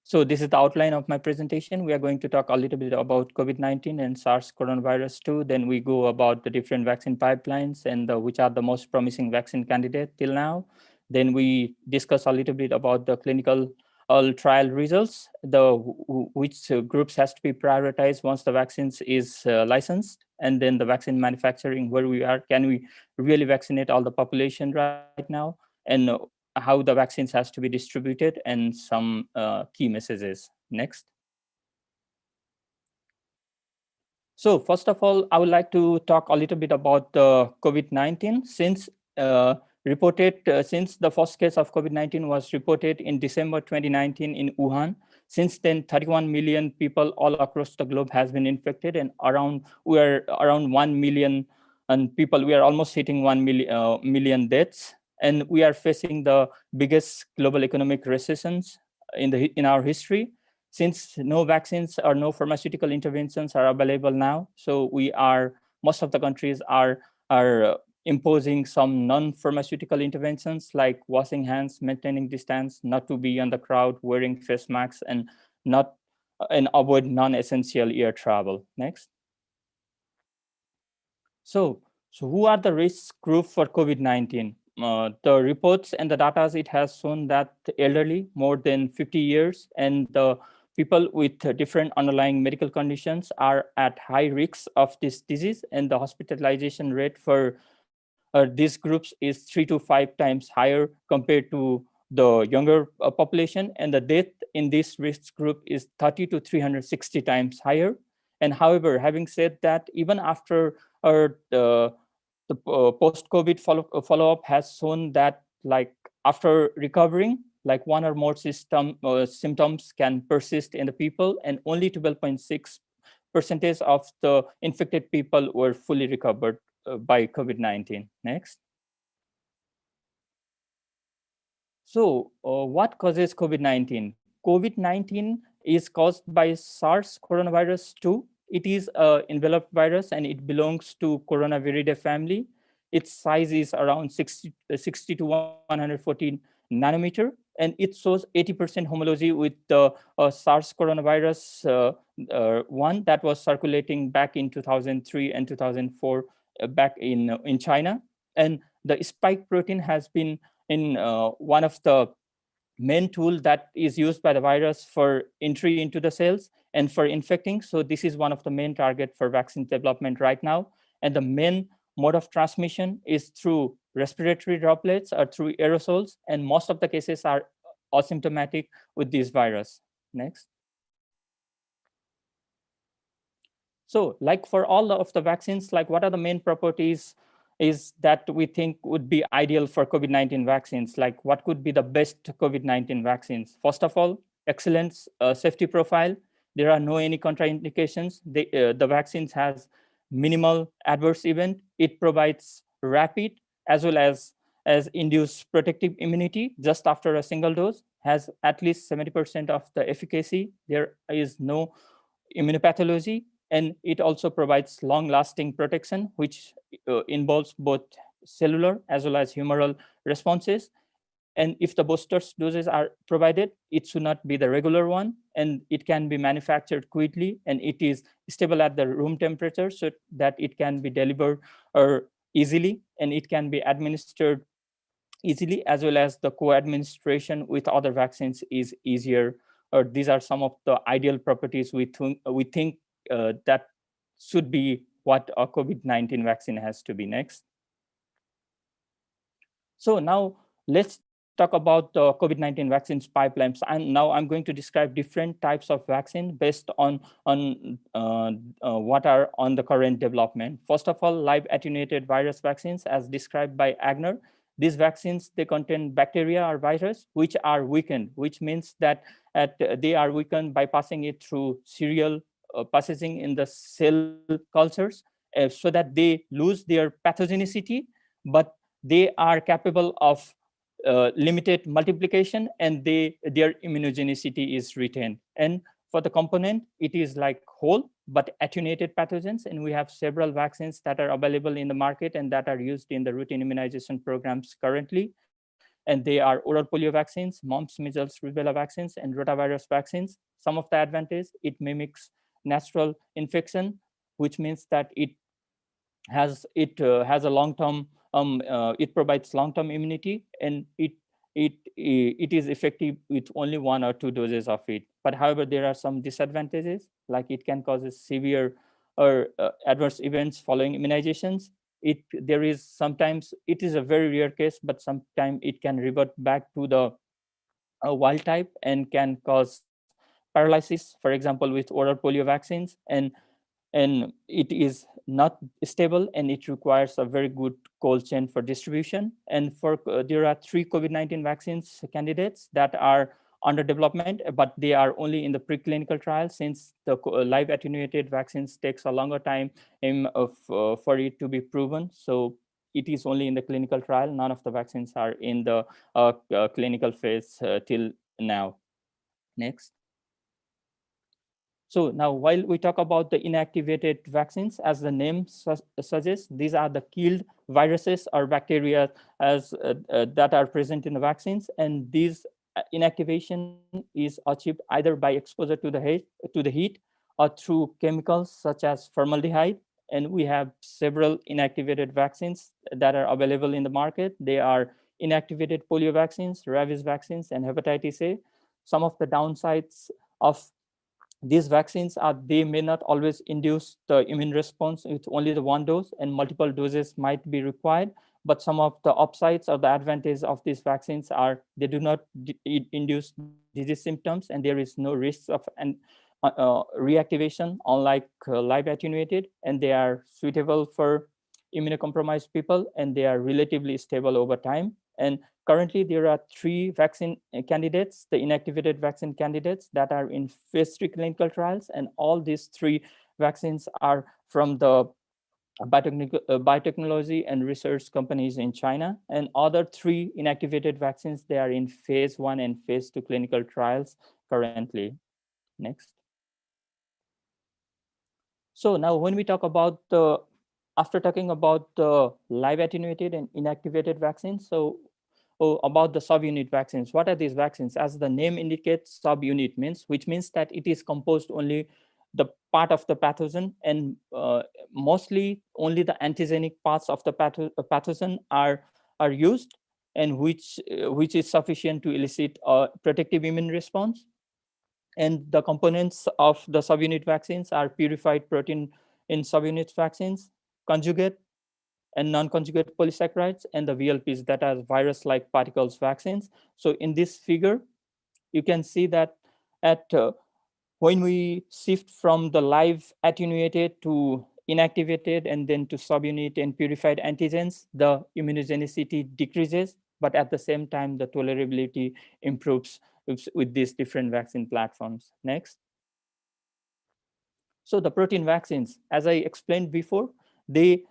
[SPEAKER 3] So this is the outline of my presentation. We are going to talk a little bit about COVID-19 and SARS coronavirus 2. Then we go about the different vaccine pipelines and which are the most promising vaccine candidates till now. Then we discuss a little bit about the clinical all trial results, which groups has to be prioritized once the vaccines is licensed, and then the vaccine manufacturing, where we are, can we really vaccinate all the population right now, and how the vaccines has to be distributed, and some key messages. Next. So first of all, I would like to talk a little bit about the COVID-19. Since the first case of COVID-19 was reported in December 2019 in Wuhan, since then 31 million people all across the globe has been infected, and we are around 1 million and people. We are almost hitting 1 million deaths, and we are facing the biggest global economic recessions in our history, since no vaccines or no pharmaceutical interventions are available now. So most of the countries are imposing some non-pharmaceutical interventions like washing hands, maintaining distance, not to be on the crowd, wearing face masks, and avoid non-essential air travel. Next. So who are the risk group for COVID-19? The reports and the data, it has shown that the elderly, more than 50 years, and the people with different underlying medical conditions are at high risk of this disease, and the hospitalization rate for these groups is 3 to 5 times higher compared to the younger population, and the death in this risk group is 30 to 360 times higher. And however, having said that, even after the post-COVID follow-up has shown that, like, after recovering, like, one or more symptoms can persist in the people, and only 12.6% of the infected people were fully recovered by COVID-19. Next. So what causes COVID-19? COVID-19 is caused by SARS coronavirus 2. It is an enveloped virus, and it belongs to Coronaviridae family. Its size is around 60 to 114 nanometer, and it shows 80% homology with the SARS coronavirus 1 that was circulating back in 2003 and 2004 back in China. And the spike protein has been in one of the main tool that is used by the virus for entry into the cells and for infecting. So this is one of the main target for vaccine development right now. And the main mode of transmission is through respiratory droplets or through aerosols. And most of the cases are asymptomatic with this virus. Next. So like for all of the vaccines, like, what are the main properties is that we think would be ideal for COVID-19 vaccines? Like, what could be the best COVID-19 vaccines? First of all, excellent safety profile. There are no any contraindications. The vaccines has minimal adverse event. It provides rapid as well as induced protective immunity just after a single dose, has at least 70% of the efficacy. There is no immunopathology, and it also provides long-lasting protection, which involves both cellular as well as humoral responses. And if the boosters doses are provided, it should not be the regular one, and it can be manufactured quickly, and it is stable at the room temperature so that it can be delivered easily, and it can be administered easily, as well as the co-administration with other vaccines is easier. These are some of the ideal properties we think that should be what a COVID-19 vaccine has to be. Next. So now let's talk about the COVID-19 vaccines pipelines. And now I'm going to describe different types of vaccine based on what are on the current development. First of all, live attenuated virus vaccines, as described by Agner. These vaccines, they contain bacteria or virus which are weakened, which means that they are weakened by passing it through serial passaging in the cell cultures, so that they lose their pathogenicity, but they are capable of limited multiplication, and their immunogenicity is retained. And for the component, it is like whole but attenuated pathogens, and we have several vaccines that are available in the market and that are used in the routine immunization programs currently. And they are oral polio vaccines, mumps, measles, rubella vaccines, and rotavirus vaccines. Some of the advantage: it mimics natural infection, which means that it has a long-term it provides long-term immunity, and it it is effective with only 1 or 2 doses of it. But however, there are some disadvantages, like it can cause severe or adverse events following immunizations. There is sometimes, it is a very rare case, but sometimes it can revert back to the wild type and can cause paralysis, for example, with oral polio vaccines, and it is not stable, and it requires a very good cold chain for distribution. And for there are 3 COVID-19 vaccines candidates that are under development, but they are only in the preclinical trial, since the live attenuated vaccines takes a longer time for it to be proven. So it is only in the clinical trial. None of the vaccines are in the clinical phase till now. Next. So now, while we talk about the inactivated vaccines, as the name suggests, these are the killed viruses or bacteria that are present in the vaccines, and these inactivation is achieved either by exposure to the heat or through chemicals such as formaldehyde. And we have several inactivated vaccines that are available in the market. They are inactivated polio vaccines, rabies vaccines, and hepatitis A. Some of the downsides of these vaccines are they may not always induce the immune response with only the 1 dose, and multiple doses might be required. But some of the upsides or the advantages of these vaccines are they do not induce disease symptoms, and there is no risk of reactivation, unlike live attenuated, and they are suitable for immunocompromised people, and they are relatively stable over time. And currently, there are 3 vaccine candidates, the inactivated vaccine candidates, that are in phase 3 clinical trials. And all these 3 vaccines are from the biotechnology and research companies in China. And other 3 inactivated vaccines, they are in phase 1 and phase 2 clinical trials currently. Next. So now when we talk about after talking about the live attenuated and inactivated vaccines, so about the subunit vaccines. What are these vaccines? As the name indicates, subunit which means that it is composed only the part of the pathogen, and mostly only the antigenic parts of the pathogen are used, and which is sufficient to elicit a protective immune response. And the components of the subunit vaccines are purified protein in subunit vaccines, conjugate and non-conjugate polysaccharides, and the VLPs, that are virus-like particles vaccines. So in this figure, you can see that when we shift from the live attenuated to inactivated and then to subunit and purified antigens, the immunogenicity decreases, but at the same time, the tolerability improves with these different vaccine platforms. Next. So the protein vaccines, as I explained before, they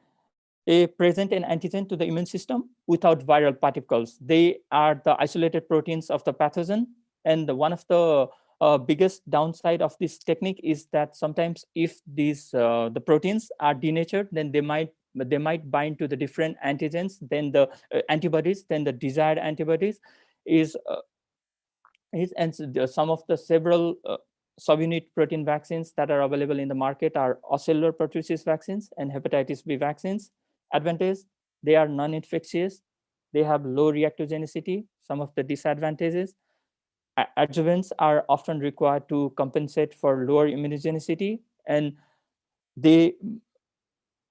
[SPEAKER 3] present an antigen to the immune system without viral particles. They are the isolated proteins of the pathogen. And one of the biggest downside of this technique is that sometimes if these the proteins are denatured, then they might bind to the different antigens, then the antibodies, then the desired antibodies and some of the several subunit protein vaccines that are available in the market are ocellular pertussis vaccines and hepatitis B vaccines. Advantage, they are non-infectious, they have low reactogenicity. Some of the disadvantages, adjuvants are often required to compensate for lower immunogenicity, and they,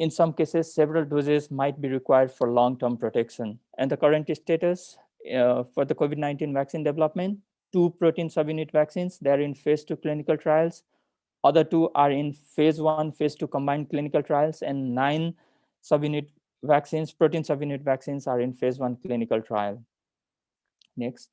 [SPEAKER 3] in some cases, several doses might be required for long-term protection. And the current status for the COVID-19 vaccine development, 2 protein subunit vaccines, they are in phase 2 clinical trials. Other 2 are in phase 1, phase 2 combined clinical trials, and 9 subunit vaccines, protein subunit vaccines, are in phase 1 clinical trial. Next.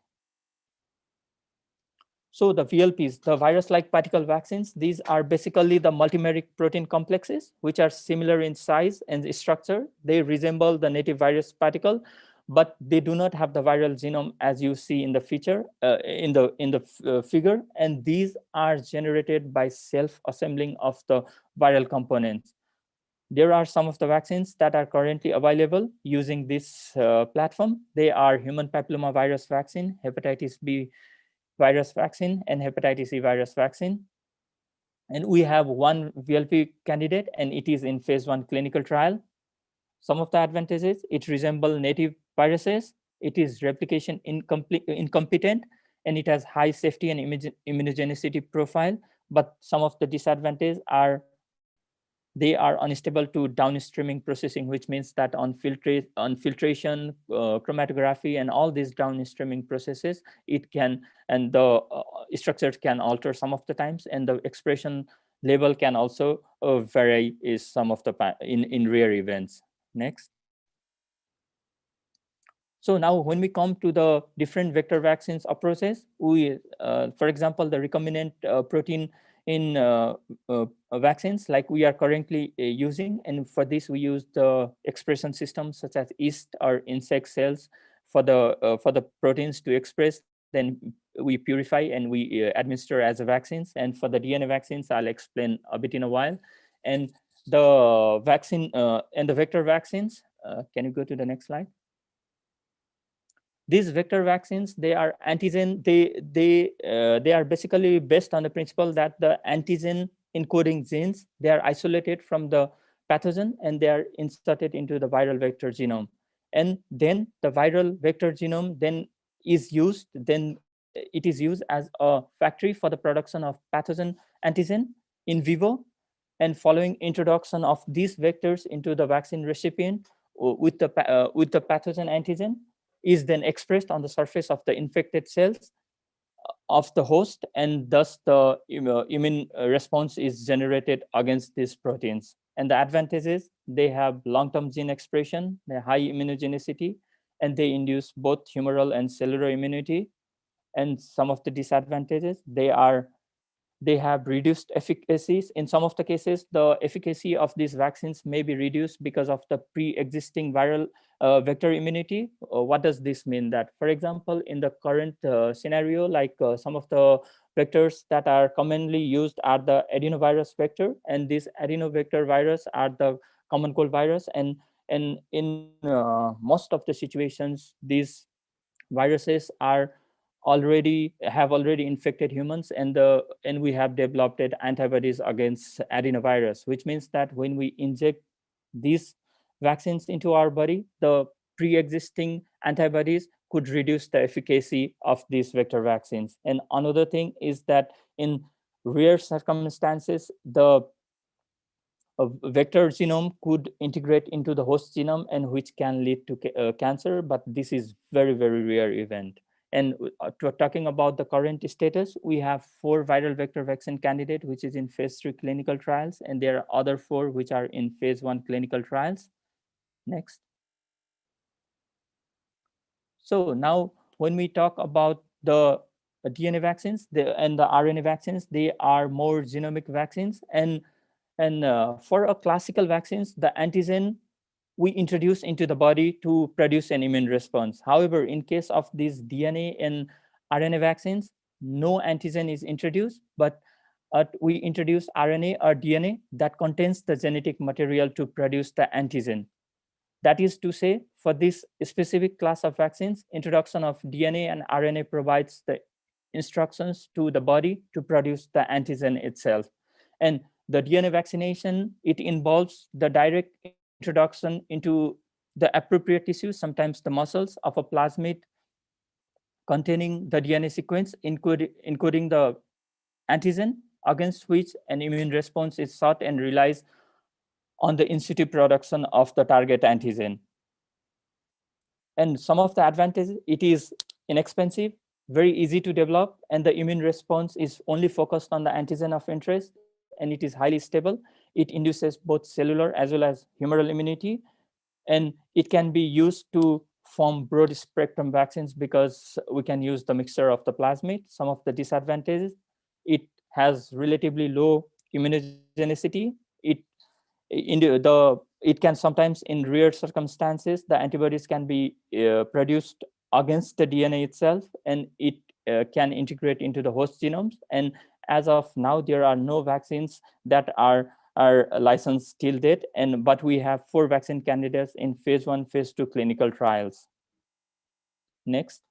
[SPEAKER 3] So the VLPs, the virus-like particle vaccines, these are basically the multimeric protein complexes, which are similar in size and structure. They resemble the native virus particle, but they do not have the viral genome as you see in the figure. And these are generated by self-assembling of the viral components. There are some of the vaccines that are currently available using this platform. They are human papillomavirus vaccine, hepatitis B virus vaccine, and hepatitis C virus vaccine. And we have 1 VLP candidate, and it is in phase 1 clinical trial. Some of the advantages, it resembles native viruses. it is replication incompetent, and it has high safety and immunogenicity profile. But some of the disadvantages are they are unstable to downstreaming processing, which means that on filtration, chromatography, and all these downstreaming processes, it can, and the structures can alter some of the times, and the expression level can also vary is some of the in rare events. Next. So now when we come to the different vector vaccines approaches, we, for example, the recombinant protein in vaccines like we are currently using, and for this we use the expression systems such as yeast or insect cells for the proteins to express, then we purify and we administer as a vaccines. And for the DNA vaccines, I'll explain a bit in a while. And the vaccine and the vector vaccines, can you go to the next slide? These vector vaccines, they are antigen, they are basically based on the principle that the antigen encoding genes, they are isolated from the pathogen and they are inserted into the viral vector genome. And then the viral vector genome then is used, then it is used as a factory for the production of pathogen antigen in vivo. And following introduction of these vectors into the vaccine recipient with the pathogen antigen, is then expressed on the surface of the infected cells of the host, and thus the immune response is generated against these proteins. And the advantages, they have long-term gene expression, they high immunogenicity, and they induce both humoral and cellular immunity. And some of the disadvantages, they have reduced efficacies. In some of the cases, the efficacy of these vaccines may be reduced because of the pre-existing viral vector immunity. What does this mean? That, for example, in the current scenario, like some of the vectors that are commonly used are the adenovirus vector, and this adenovector virus are the common cold virus. And in most of the situations, these viruses are have already infected humans, and we have developed antibodies against adenovirus, which means that when we inject these vaccines into our body, the pre-existing antibodies could reduce the efficacy of these vector vaccines. And another thing is that in rare circumstances, the vector genome could integrate into the host genome, and which can lead to cancer, but this is very, very rare event. And talking about the current status, we have 4 viral vector vaccine candidates, which is in phase 3 clinical trials, and there are other 4 which are in phase 1 clinical trials. Next. So now when we talk about the DNA vaccines and the RNA vaccines, they are more genomic vaccines. And for a classical vaccines, the antigen we introduce into the body to produce an immune response. However, in case of these DNA and RNA vaccines, no antigen is introduced, but we introduce RNA or DNA that contains the genetic material to produce the antigen. That is to say, for this specific class of vaccines, introduction of DNA and RNA provides the instructions to the body to produce the antigen itself. And the DNA vaccination, it involves the direct introduction into the appropriate tissues, sometimes the muscles of a plasmid containing the DNA sequence, encoding the antigen against which an immune response is sought and relies on the in situ production of the target antigen. And some of the advantages, it is inexpensive, very easy to develop, and the immune response is only focused on the antigen of interest, and it is highly stable. It induces both cellular as well as humoral immunity, and it can be used to form broad spectrum vaccines because we can use the mixture of the plasmid. Some of the disadvantages, it has relatively low immunogenicity. It can sometimes, in rare circumstances, the antibodies can be produced against the DNA itself, and it can integrate into the host genomes. And as of now, there are no vaccines that are licensed till date, but we have 4 vaccine candidates in phase 1, phase 2 clinical trials. Next.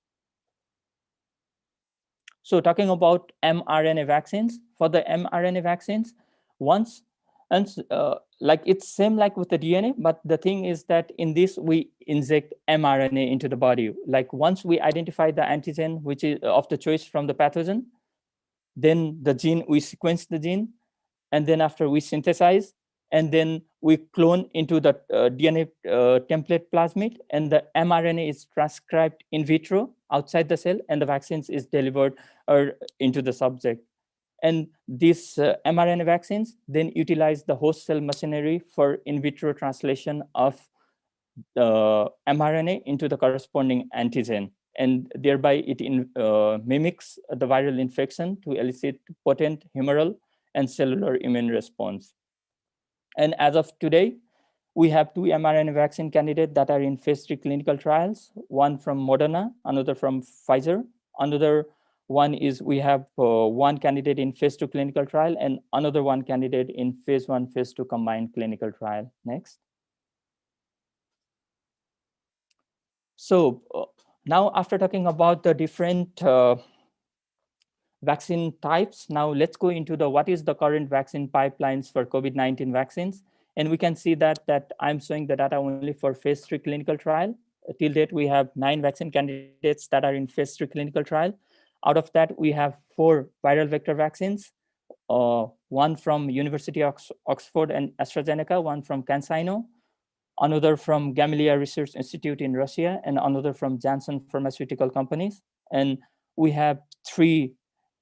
[SPEAKER 3] So talking about mRNA vaccines, for the mRNA vaccines, once, and like it's same like with the DNA, but the thing is that in this we inject mRNA into the body. Like once we identify the antigen, which is of the choice from the pathogen, then the gene, we sequence the gene, and then after we synthesize, and then we clone into the DNA template plasmid, and the mRNA is transcribed in vitro outside the cell, and the vaccines is delivered into the subject. And these mRNA vaccines then utilize the host cell machinery for in vitro translation of the mRNA into the corresponding antigen, and thereby it mimics the viral infection to elicit potent humoral and cellular immune response. And as of today, we have 2 mRNA vaccine candidates that are in phase 3 clinical trials, one from Moderna, another from Pfizer. Another one is we have one candidate in phase 2 clinical trial and another one candidate in phase 1, phase 2 combined clinical trial. Next. So now after talking about the different vaccine types, now let's go into the what is the current vaccine pipelines for COVID-19 vaccines. And we can see that I'm showing the data only for phase 3 clinical trial. Till date, we have 9 vaccine candidates that are in phase 3 clinical trial. Out of that, we have 4 viral vector vaccines, one from University of Oxford and AstraZeneca, one from CanSino, another from Gamaleya Research Institute in Russia, and another from Janssen Pharmaceutical Companies. And we have 3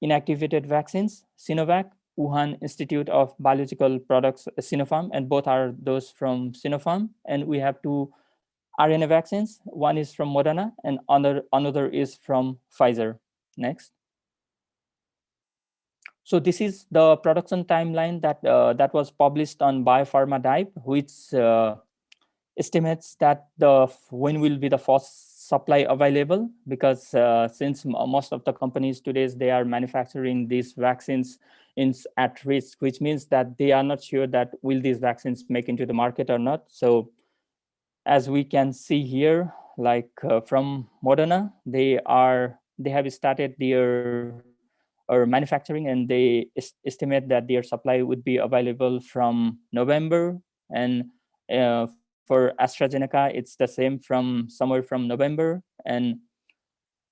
[SPEAKER 3] inactivated vaccines, Sinovac, Wuhan Institute of Biological Products, Sinopharm, and both are those from Sinopharm. And we have 2 RNA vaccines. One is from Moderna and another is from Pfizer. Next. So this is the production timeline that was published on Biopharma Dive, which estimates that when will be the first supply available, because since most of the companies today, they are manufacturing these vaccines at risk, which means that they are not sure that will these vaccines make into the market or not. So as we can see here, like from Moderna, they have started their manufacturing, and they estimate that their supply would be available from November. And for AstraZeneca, it's the same from somewhere from November. And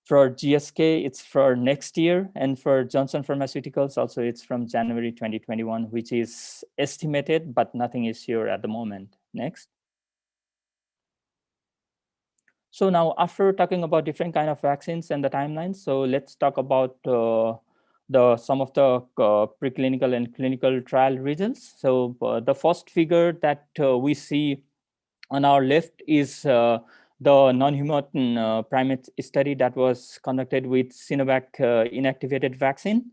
[SPEAKER 3] for GSK, it's for next year. And for Johnson Pharmaceuticals, also it's from January 2021, which is estimated, but nothing is sure at the moment. Next. So now, after talking about different kind of vaccines and the timelines, so let's talk about some of the preclinical and clinical trial results. So the first figure that we see on our left is the non-human primate study that was conducted with Sinovac inactivated vaccine.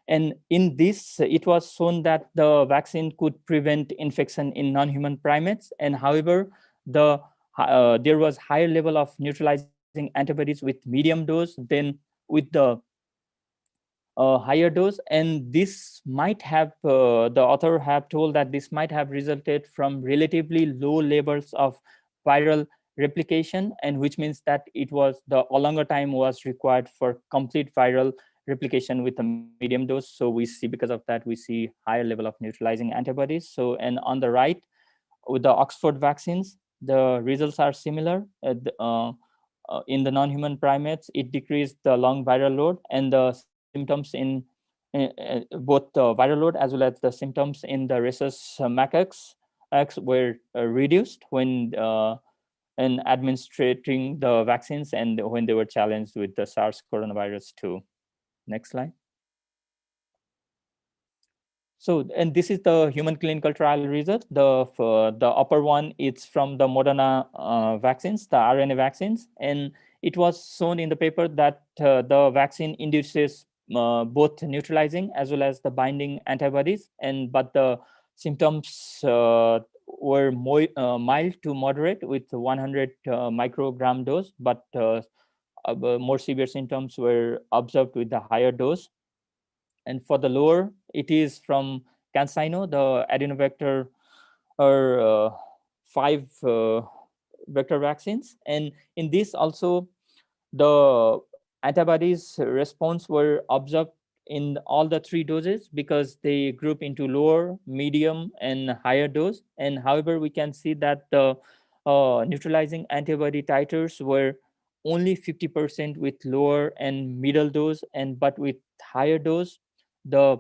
[SPEAKER 3] And in this, it was shown that the vaccine could prevent infection in non-human primates. And however, there was higher level of neutralizing antibodies with medium dose than with the higher dose. And this might have, the author have told that this might have resulted from relatively low levels of viral replication, and which means that a longer time was required for complete viral replication with a medium dose. So we see, because of that, we see higher level of neutralizing antibodies. So, and on the right, with the Oxford vaccines, the results are similar. In the non-human primates, it decreased the lung viral load, and the symptoms in both the viral load as well as the symptoms in the rhesus macaques were reduced when administering the vaccines and when they were challenged with the SARS coronavirus 2. Next slide. So, and this is the human clinical trial result. The upper one is from the Moderna vaccines, the RNA vaccines, and it was shown in the paper that the vaccine induces both neutralizing as well as the binding antibodies, but the symptoms were mild to moderate with 100 microgram dose, but more severe symptoms were observed with the higher dose. And for the lower, it is from CanSino, the adenovector or 5 vector vaccines. And in this also, the antibodies response were observed in all the 3 doses, because they group into lower, medium, and higher dose. And however, we can see that the neutralizing antibody titers were only 50% with lower and middle dose, but with higher dose, the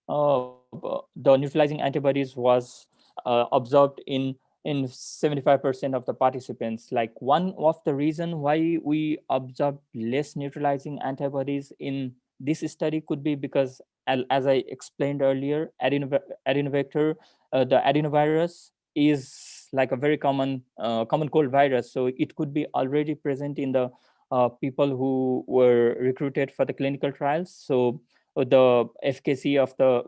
[SPEAKER 3] the neutralizing antibodies was observed in 75% of the participants. Like, one of the reason why we observed less neutralizing antibodies in this study could be because, as I explained earlier, adenovector, the adenovirus is like a very common cold virus, so it could be already present in the people who were recruited for the clinical trials. So the efficacy of the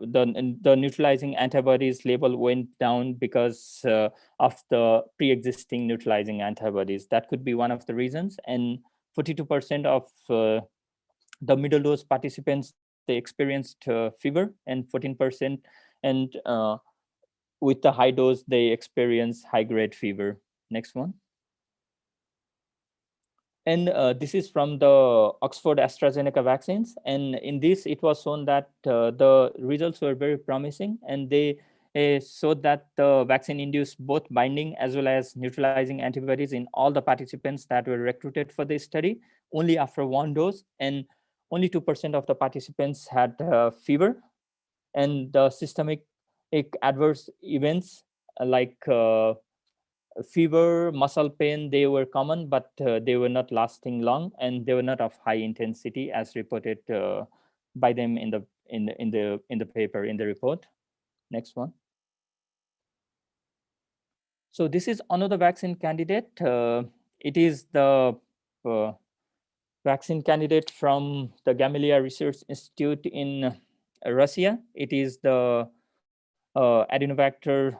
[SPEAKER 3] neutralizing antibodies level went down because of the pre-existing neutralizing antibodies. That could be one of the reasons. And 42% of the middle dose participants, they experienced fever, and 14%, and with the high dose, they experienced high-grade fever. Next one. And this is from the Oxford AstraZeneca vaccines. And in this, it was shown that the results were very promising, and they showed that the vaccine induced both binding as well as neutralizing antibodies in all the participants that were recruited for the study, only after one dose. And only 2% of the participants had fever. And the systemic adverse events like fever, muscle pain, they were common, but they were not lasting long, and they were not of high intensity as reported by them in the paper, in the report. Next one. So this is another vaccine candidate. It is the vaccine candidate from the Gamaleya Research Institute in Russia. It is the adenovector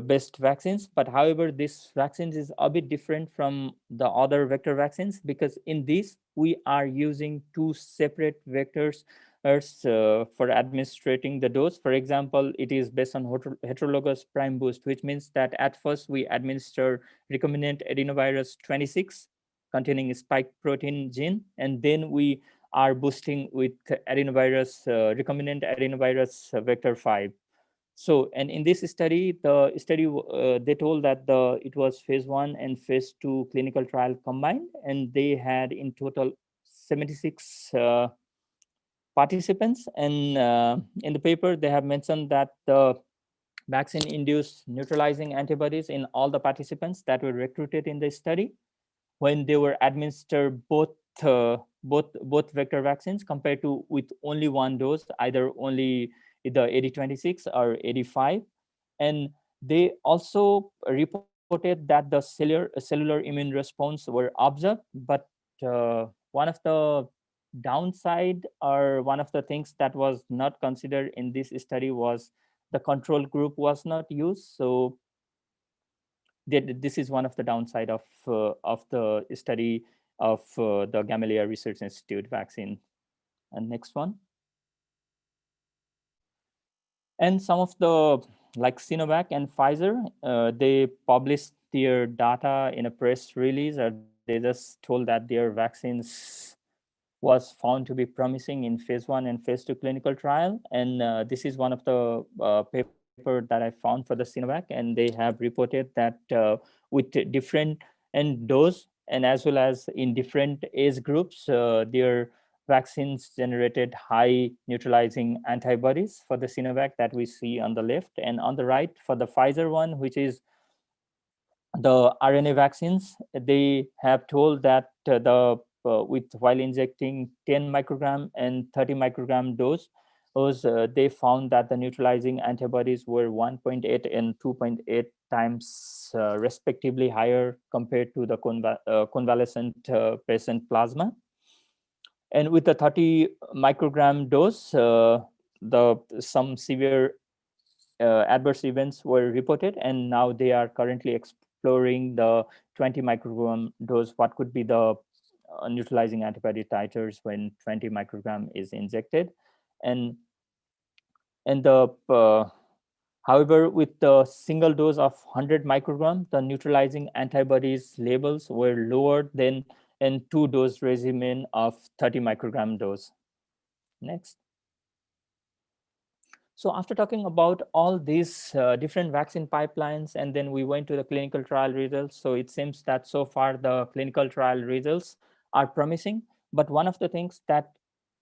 [SPEAKER 3] based vaccines. But however, this vaccines is a bit different from the other vector vaccines, because in this we are using two separate vectors for administrating the dose. For example, it is based on heterologous prime boost, which means that at first we administer recombinant adenovirus 26 containing spike protein gene, and then we are boosting with adenovirus recombinant adenovirus vector 5. So, and in this study, they told that it was phase 1 and phase 2 clinical trial combined, and they had in total 76 participants. And in the paper, they have mentioned that the vaccine induced neutralizing antibodies in all the participants that were recruited in the study when they were administered both vector vaccines, compared to with only one dose, either only the 8026 or 85. And they also reported that the cellular immune response were observed, but one of the downside, or one of the things that was not considered in this study, was the control group was not used. So this is one of the downside of the study of the Gamaleya Research Institute vaccine. And next one. And some of the, like Sinovac and Pfizer, they published their data in a press release, or they just told that their vaccines was found to be promising in phase 1 and phase 2 clinical trial. And this is one of the paper that I found for the Sinovac, and they have reported that with different and dose, and as well as in different age groups, their vaccines generated high neutralizing antibodies for the Sinovac that we see on the left, and on the right for the Pfizer one, which is the RNA vaccines. They have told that while injecting 10 microgram and 30 microgram dose, they found that the neutralizing antibodies were 1.8 and 2.8 times respectively higher compared to the convalescent patient plasma. And with the 30 microgram dose, some severe adverse events were reported, and now they are currently exploring the 20 microgram dose. What could be the neutralizing antibody titers when 20 microgram is injected? And however, with the single dose of 100 microgram, the neutralizing antibodies levels were lower than in 2-dose regimen of 30 microgram dose. Next. So after talking about all these different vaccine pipelines, and then we went to the clinical trial results. So it seems that so far the clinical trial results are promising. But one of the things that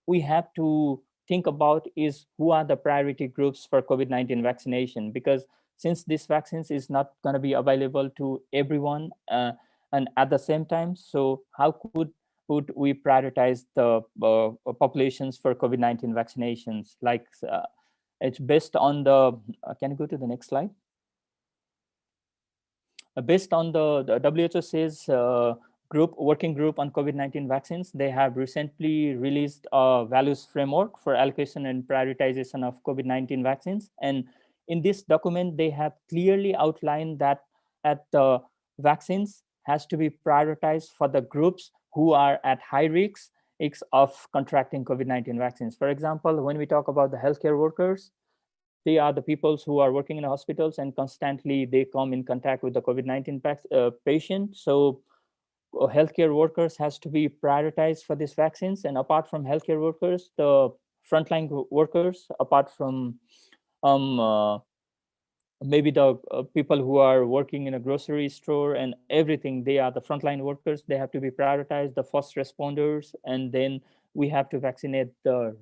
[SPEAKER 3] we have to think about is who are the priority groups for COVID-19 vaccination, because since these vaccines is not going to be available to everyone and at the same time, so how could we prioritize the populations for COVID-19 vaccinations? Like it's based on the, can you go to the next slide? Based on the WHO says working group on COVID-19 vaccines, they have recently released a values framework for allocation and prioritization of COVID-19 vaccines. And in this document, they have clearly outlined that the vaccines has to be prioritized for the groups who are at high risk of contracting COVID-19 vaccines. For example, when we talk about the healthcare workers, they are the people who are working in the hospitals and constantly they come in contact with the COVID-19 patient. So healthcare workers has to be prioritized for these vaccines. And apart from healthcare workers, the frontline workers, apart from maybe the people who are working in a grocery store and everything, they are the frontline workers. They have to be prioritized, the first responders, and then we have to vaccinate the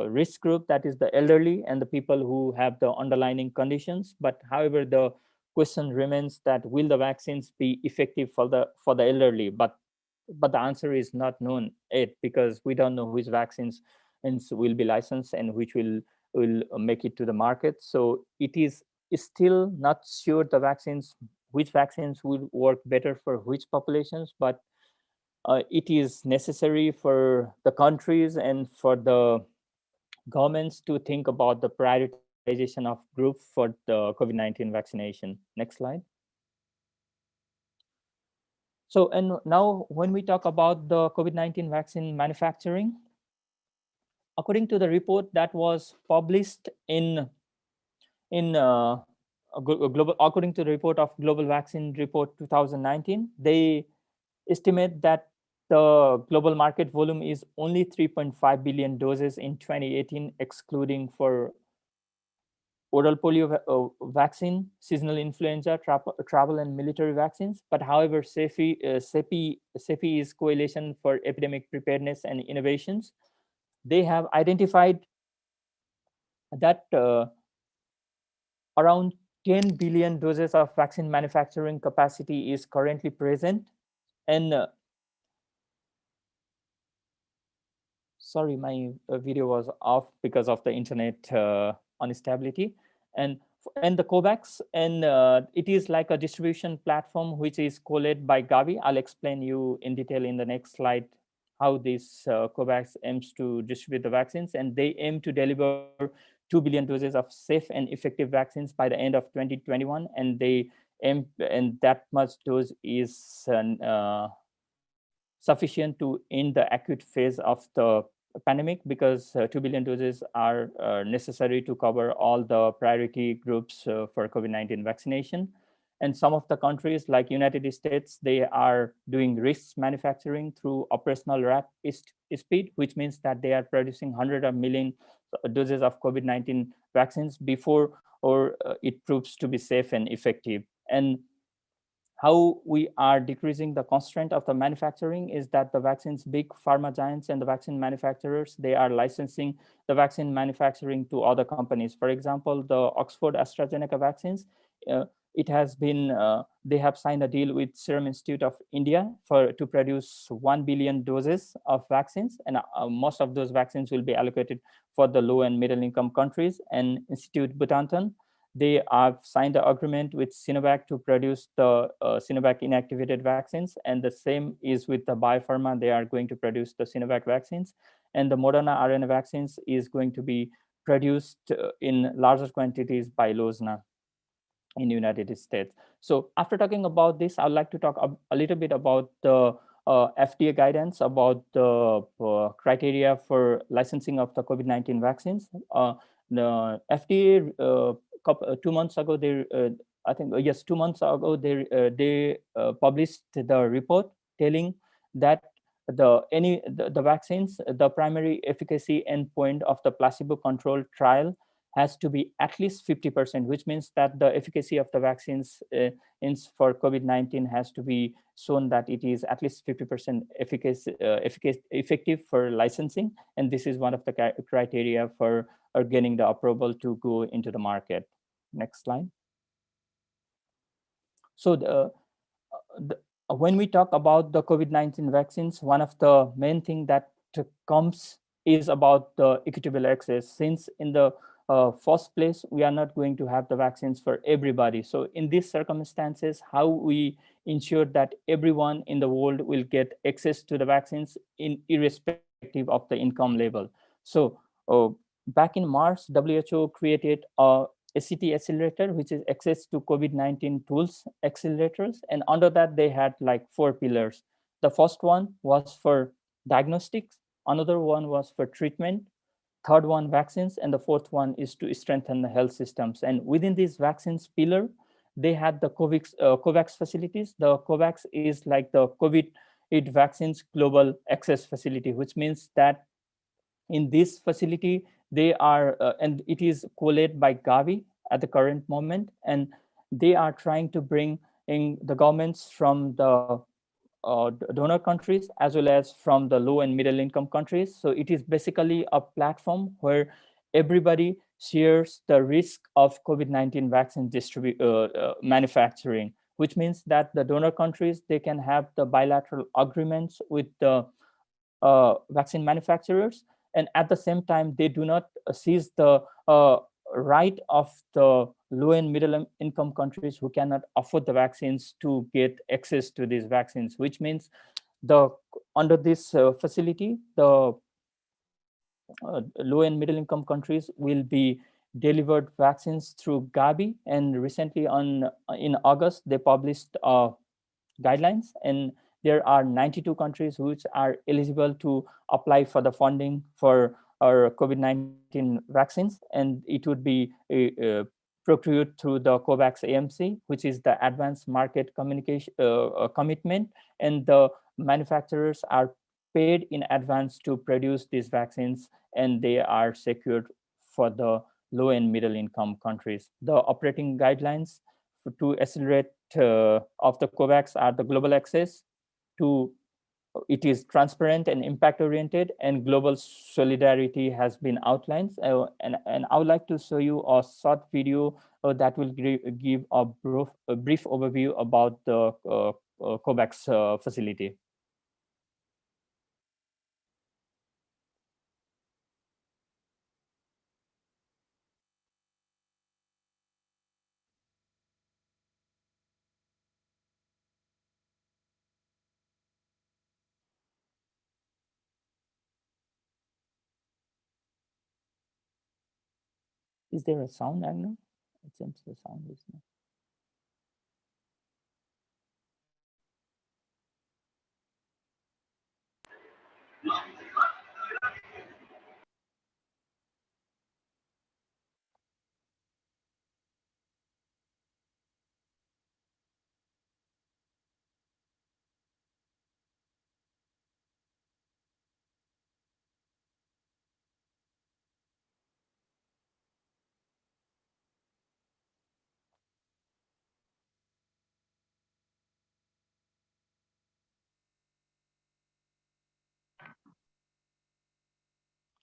[SPEAKER 3] risk group, that is the elderly and the people who have the underlying conditions. But however, the question remains that will the vaccines be effective for the elderly? But the answer is not known yet, because we don't know which vaccines will be licensed and which will make it to the market. So it is still not sure which vaccines will work better for which populations, but it is necessary for the countries and for the governments to think about the prioritization of group for the COVID-19 vaccination. Next slide. So, and now when we talk about the COVID-19 vaccine manufacturing, according to the report that was published in global, according to the report of Global Vaccine Report 2019, they estimate that the global market volume is only 3.5 billion doses in 2018, excluding for oral polio vaccine, seasonal influenza, travel and military vaccines. But however, CEPI is Coalition for Epidemic Preparedness and Innovations. They have identified that around 10 billion doses of vaccine manufacturing capacity is currently present. And sorry, my video was off because of the internet instability. And the COVAX, and it is like a distribution platform which is co-led by Gavi. I'll explain you in detail in the next slide how this COVAX aims to distribute the vaccines, and they aim to deliver 2 billion doses of safe and effective vaccines by the end of 2021, and they aim, and that much dose is sufficient to end the acute phase of the pandemic, because 2 billion doses are necessary to cover all the priority groups for COVID-19 vaccination. And some of the countries like United States, they are doing risk manufacturing through operational speed, which means that they are producing 100 million doses of COVID-19 vaccines before it proves to be safe and effective. And how we are decreasing the constraint of the manufacturing is that the vaccines, big pharma giants and the vaccine manufacturers, they are licensing the vaccine manufacturing to other companies. For example, the Oxford AstraZeneca vaccines, it has been, they have signed a deal with Serum Institute of India to produce 1 billion doses of vaccines. And most of those vaccines will be allocated for the low and middle income countries. And Institute Butantan, they have signed an agreement with Sinovac to produce the Sinovac inactivated vaccines. And the same is with the Biopharma. They are going to produce the Sinovac vaccines. And the Moderna RNA vaccines is going to be produced in larger quantities by Lozna in the United States. So after talking about this, I'd like to talk a little bit about the FDA guidance about the criteria for licensing of the COVID-19 vaccines. The FDA 2 months ago, I think, yes, 2 months ago, they published the report telling that the vaccines, the primary efficacy endpoint of the placebo-controlled trial has to be at least 50%, which means that the efficacy of the vaccines for COVID-19 has to be shown that it is at least 50% effective for licensing. And this is one of the criteria for getting the approval to go into the market. Next slide. So when we talk about the COVID-19 vaccines, one of the main things that comes is about the equitable access. Since in the first place, we are not going to have the vaccines for everybody. So in these circumstances, how we ensure that everyone in the world will get access to the vaccines irrespective of the income level. So back in March, WHO created a ACT accelerator, which is access to COVID-19 tools accelerators. And under that, they had like 4 pillars. The first one was for diagnostics. Another one was for treatment. Third one, vaccines. And the fourth one is to strengthen the health systems. And within this vaccines pillar, they had the COVAX facilities. The COVAX is like the COVID vaccines global access facility, which means that in this facility, they are, and it is co-led by Gavi at the current moment, and they are trying to bring in the governments from the donor countries as well as from the low and middle income countries. So it is basically a platform where everybody shares the risk of COVID-19 vaccine manufacturing, which means that the donor countries, they can have the bilateral agreements with the vaccine manufacturers, and at the same time they do not seize the right of the low and middle income countries who cannot afford the vaccines to get access to these vaccines, which means under this facility, the low and middle income countries will be delivered vaccines through Gavi. And recently in August, they published guidelines, and there are 92 countries which are eligible to apply for the funding for our COVID-19 vaccines, and it would be procured through the COVAX AMC, which is the Advanced Market Communication Commitment, and the manufacturers are paid in advance to produce these vaccines, and they are secured for the low and middle income countries. The operating guidelines to accelerate of the COVAX are the global access to, it is transparent and impact oriented, and global solidarity has been outlined. And I would like to show you a short video that will give a brief overview about the COVAX facility. Is there a sound, Agner? It seems the sound is not.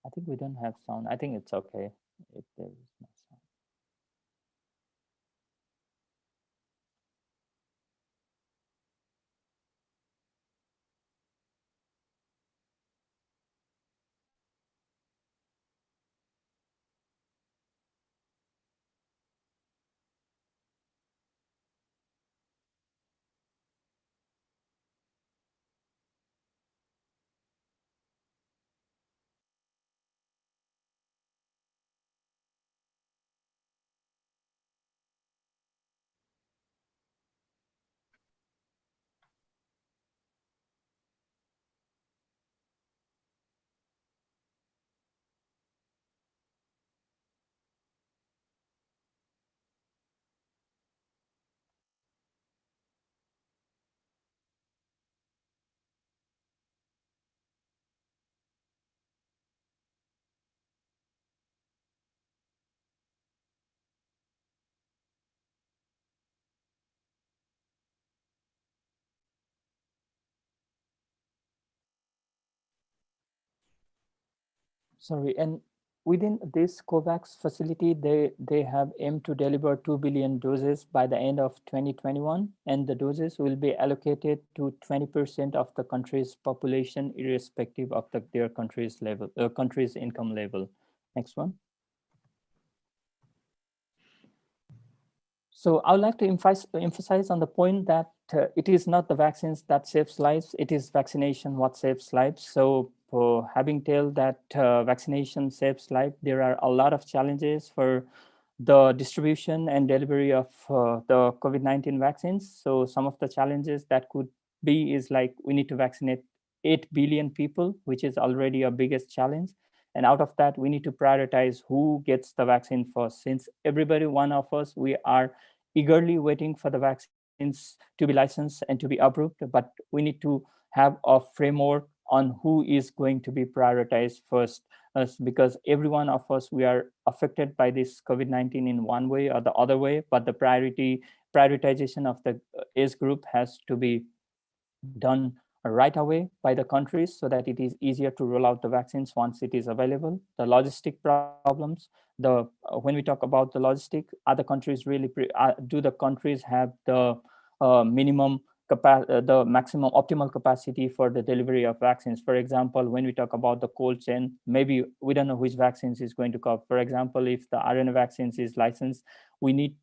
[SPEAKER 3] I think we don't have sound. I think it's okay if there is no sound. Sorry, and within this COVAX facility, they have aimed to deliver 2 billion doses by the end of 2021, and the doses will be allocated to 20% of the country's population, irrespective of their country's level, country's income level. Next one. So I would like to emphasize on the point that it is not the vaccines that saves lives, it is vaccination what saves lives. So having told that vaccination saves life, there are a lot of challenges for the distribution and delivery of the COVID-19 vaccines. So some of the challenges that could be is like we need to vaccinate 8 billion people, which is already a biggest challenge. And out of that, we need to prioritize who gets the vaccine first. Since everybody, one of us, we are eagerly waiting for the vaccines to be licensed and to be approved, but we need to have a framework on who is going to be prioritized first, because every one of us, we are affected by this COVID-19 in one way or the other way, but the prioritization of the age group has to be done right away by the countries so that it is easier to roll out the vaccines once it is available. The logistic problems, when we talk about the logistic, other countries really do the countries have the minimum the maximum optimal capacity for the delivery of vaccines? For example, when we talk about the cold chain, maybe we don't know which vaccines is going to come. For example, if the RNA vaccines is licensed, we need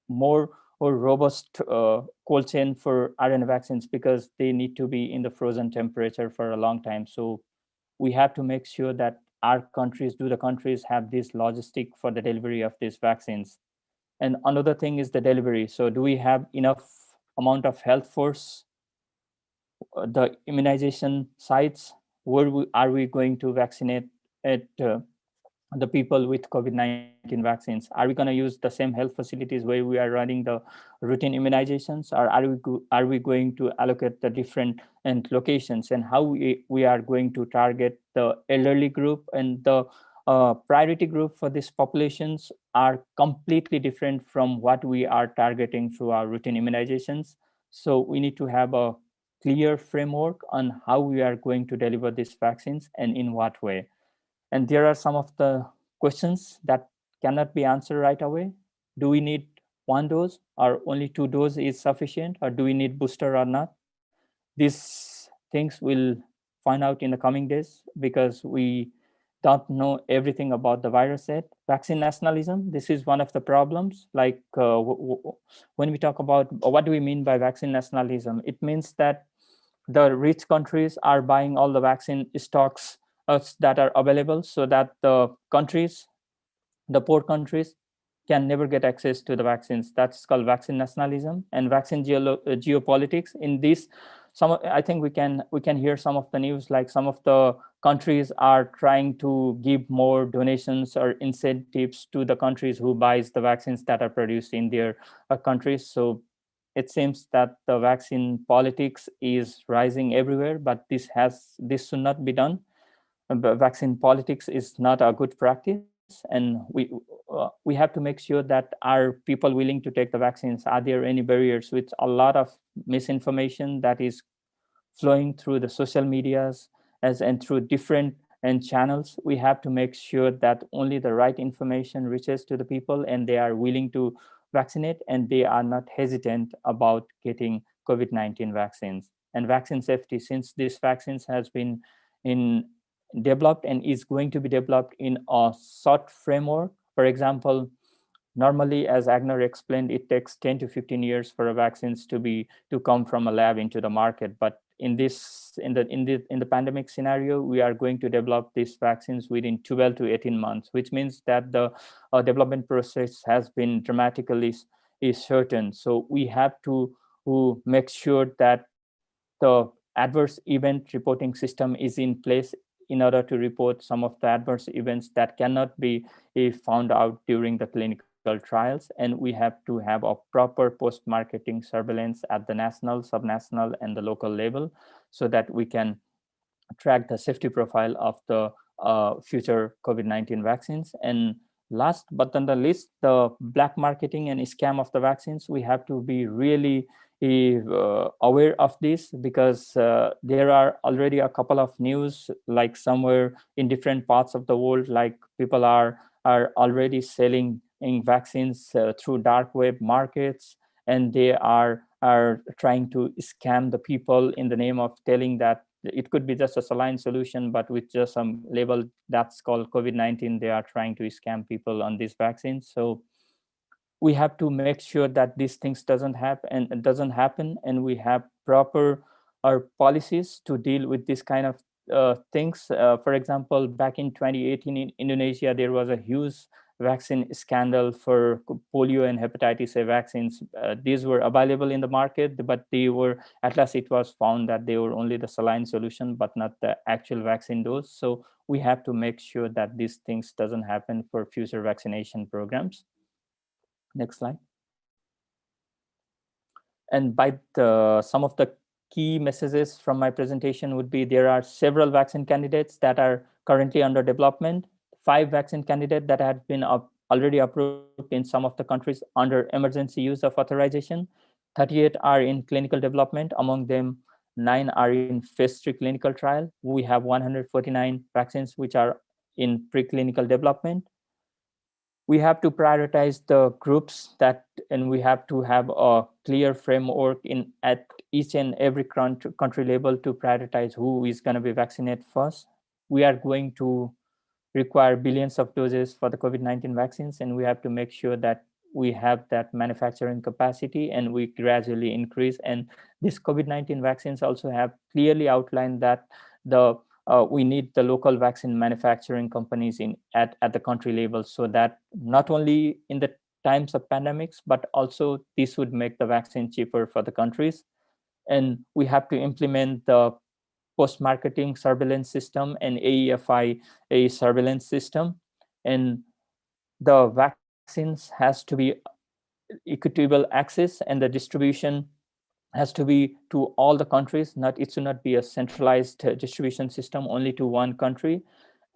[SPEAKER 3] more or robust cold chain for RNA vaccines because they need to be in the frozen temperature for a long time. So we have to make sure that our countries, the countries have this logistic for the delivery of these vaccines. And another thing is the delivery. So do we have enough amount of health force, the immunization sites, where are we going to vaccinate at the people with COVID-19 vaccines? Are we going to use the same health facilities where we are running the routine immunizations, or are we going to allocate the different locations, and how we are going to target the elderly group and the priority group for these populations are completely different from what we are targeting through our routine immunizations. So we need to have a clear framework on how we are going to deliver these vaccines and in what way. And there are some of the questions that cannot be answered right away. Do we need one dose, or only 2 doses is sufficient, or do we need booster or not? These things we'll find out in the coming days because we don't know everything about the virus yet. Vaccine nationalism, this is one of the problems. Like when we talk about what do we mean by vaccine nationalism, it means that the rich countries are buying all the vaccine stocks that are available so that the countries, the poor countries, can never get access to the vaccines. That's called vaccine nationalism. And vaccine geopolitics. In this, I think we can hear some of the news, like some of the countries are trying to give more donations or incentives to the countries who buys the vaccines that are produced in their countries. So it seems that the vaccine politics is rising everywhere, but this should not be done. But vaccine politics is not a good practice, and we have to make sure that are people willing to take the vaccines? Are there any barriers? With a lot of misinformation that is flowing through the social medias and through different channels, we have to make sure that only the right information reaches to the people and they are willing to vaccinate and they are not hesitant about getting COVID-19 vaccines. And vaccine safety, since these vaccines has been developed and is going to be developed in a short framework. For example, normally, as Agner explained, it takes 10 to 15 years for a vaccines to come from a lab into the market. But in the pandemic scenario, we are going to develop these vaccines within 12 to 18 months, which means that the development process has been dramatically shortened. So we have to make sure that the adverse event reporting system is in place in order to report some of the adverse events that cannot be found out during the clinical trials. And we have to have a proper post-marketing surveillance at the national, subnational, and the local level so that we can track the safety profile of the future COVID-19 vaccines. And Last but not the least, the black marketing and scam of the vaccines. We have to be really aware of this, because there are already a couple of news, like somewhere in different parts of the world, like people are already selling vaccines through dark web markets, and they are trying to scam the people in the name of telling that it could be just a saline solution, but with just some label that's called COVID-19. They are trying to scam people on these vaccines. So we have to make sure that these things doesn't happen, and we have proper policies to deal with this kind of things. For example, back in 2018 in Indonesia, there was a huge vaccine scandal for polio and hepatitis A vaccines. These were available in the market, but they were, at last it was found that they were only the saline solution, but not the actual vaccine dose. So we have to make sure that these things doesn't happen for future vaccination programs. Next slide. And some of the key messages from my presentation would be, there are several vaccine candidates that are currently under development, 5 vaccine candidates that have been already approved in some of the countries under emergency use of authorization. 38 are in clinical development. Among them, 9 are in phase 3 clinical trial. We have 149 vaccines which are in preclinical development. We have to prioritize the groups and we have to have a clear framework at each and every country level to prioritize who is going to be vaccinated first. We are going to require billions of doses for the COVID-19 vaccines, and we have to make sure that we have that manufacturing capacity and we gradually increase. And these COVID-19 vaccines also have clearly outlined that we need the local vaccine manufacturing companies at the country level, so that not only in the times of pandemics, but also this would make the vaccine cheaper for the countries. And we have to implement the post-marketing surveillance system and AEFI a surveillance system. And the vaccines has to be equitable access, and the distribution has to be to all the countries. It should not be a centralized distribution system only to one country.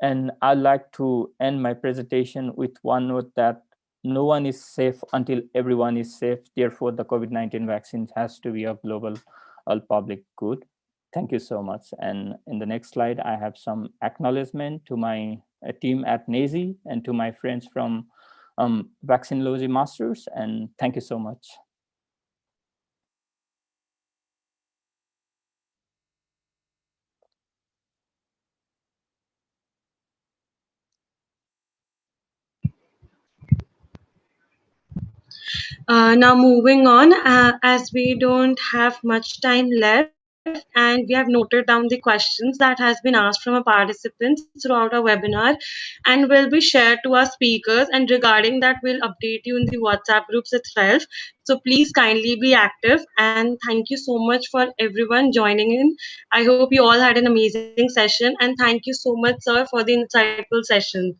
[SPEAKER 3] And I'd like to end my presentation with one note, that no one is safe until everyone is safe. Therefore, the COVID-19 vaccine has to be a global public good. Thank you so much. And in the next slide, I have some acknowledgement to my team at NASI and to my friends from Vaccinology Masters. And thank you so much.
[SPEAKER 1] Now moving on, as we don't have much time left, and we have noted down the questions that has been asked from our participants throughout our webinar, and will be shared to our speakers, and regarding that we'll update you in the WhatsApp groups itself. So please kindly be active, and thank you so much for everyone joining in. I hope you all had an amazing session, and thank you so much, sir, for the insightful session.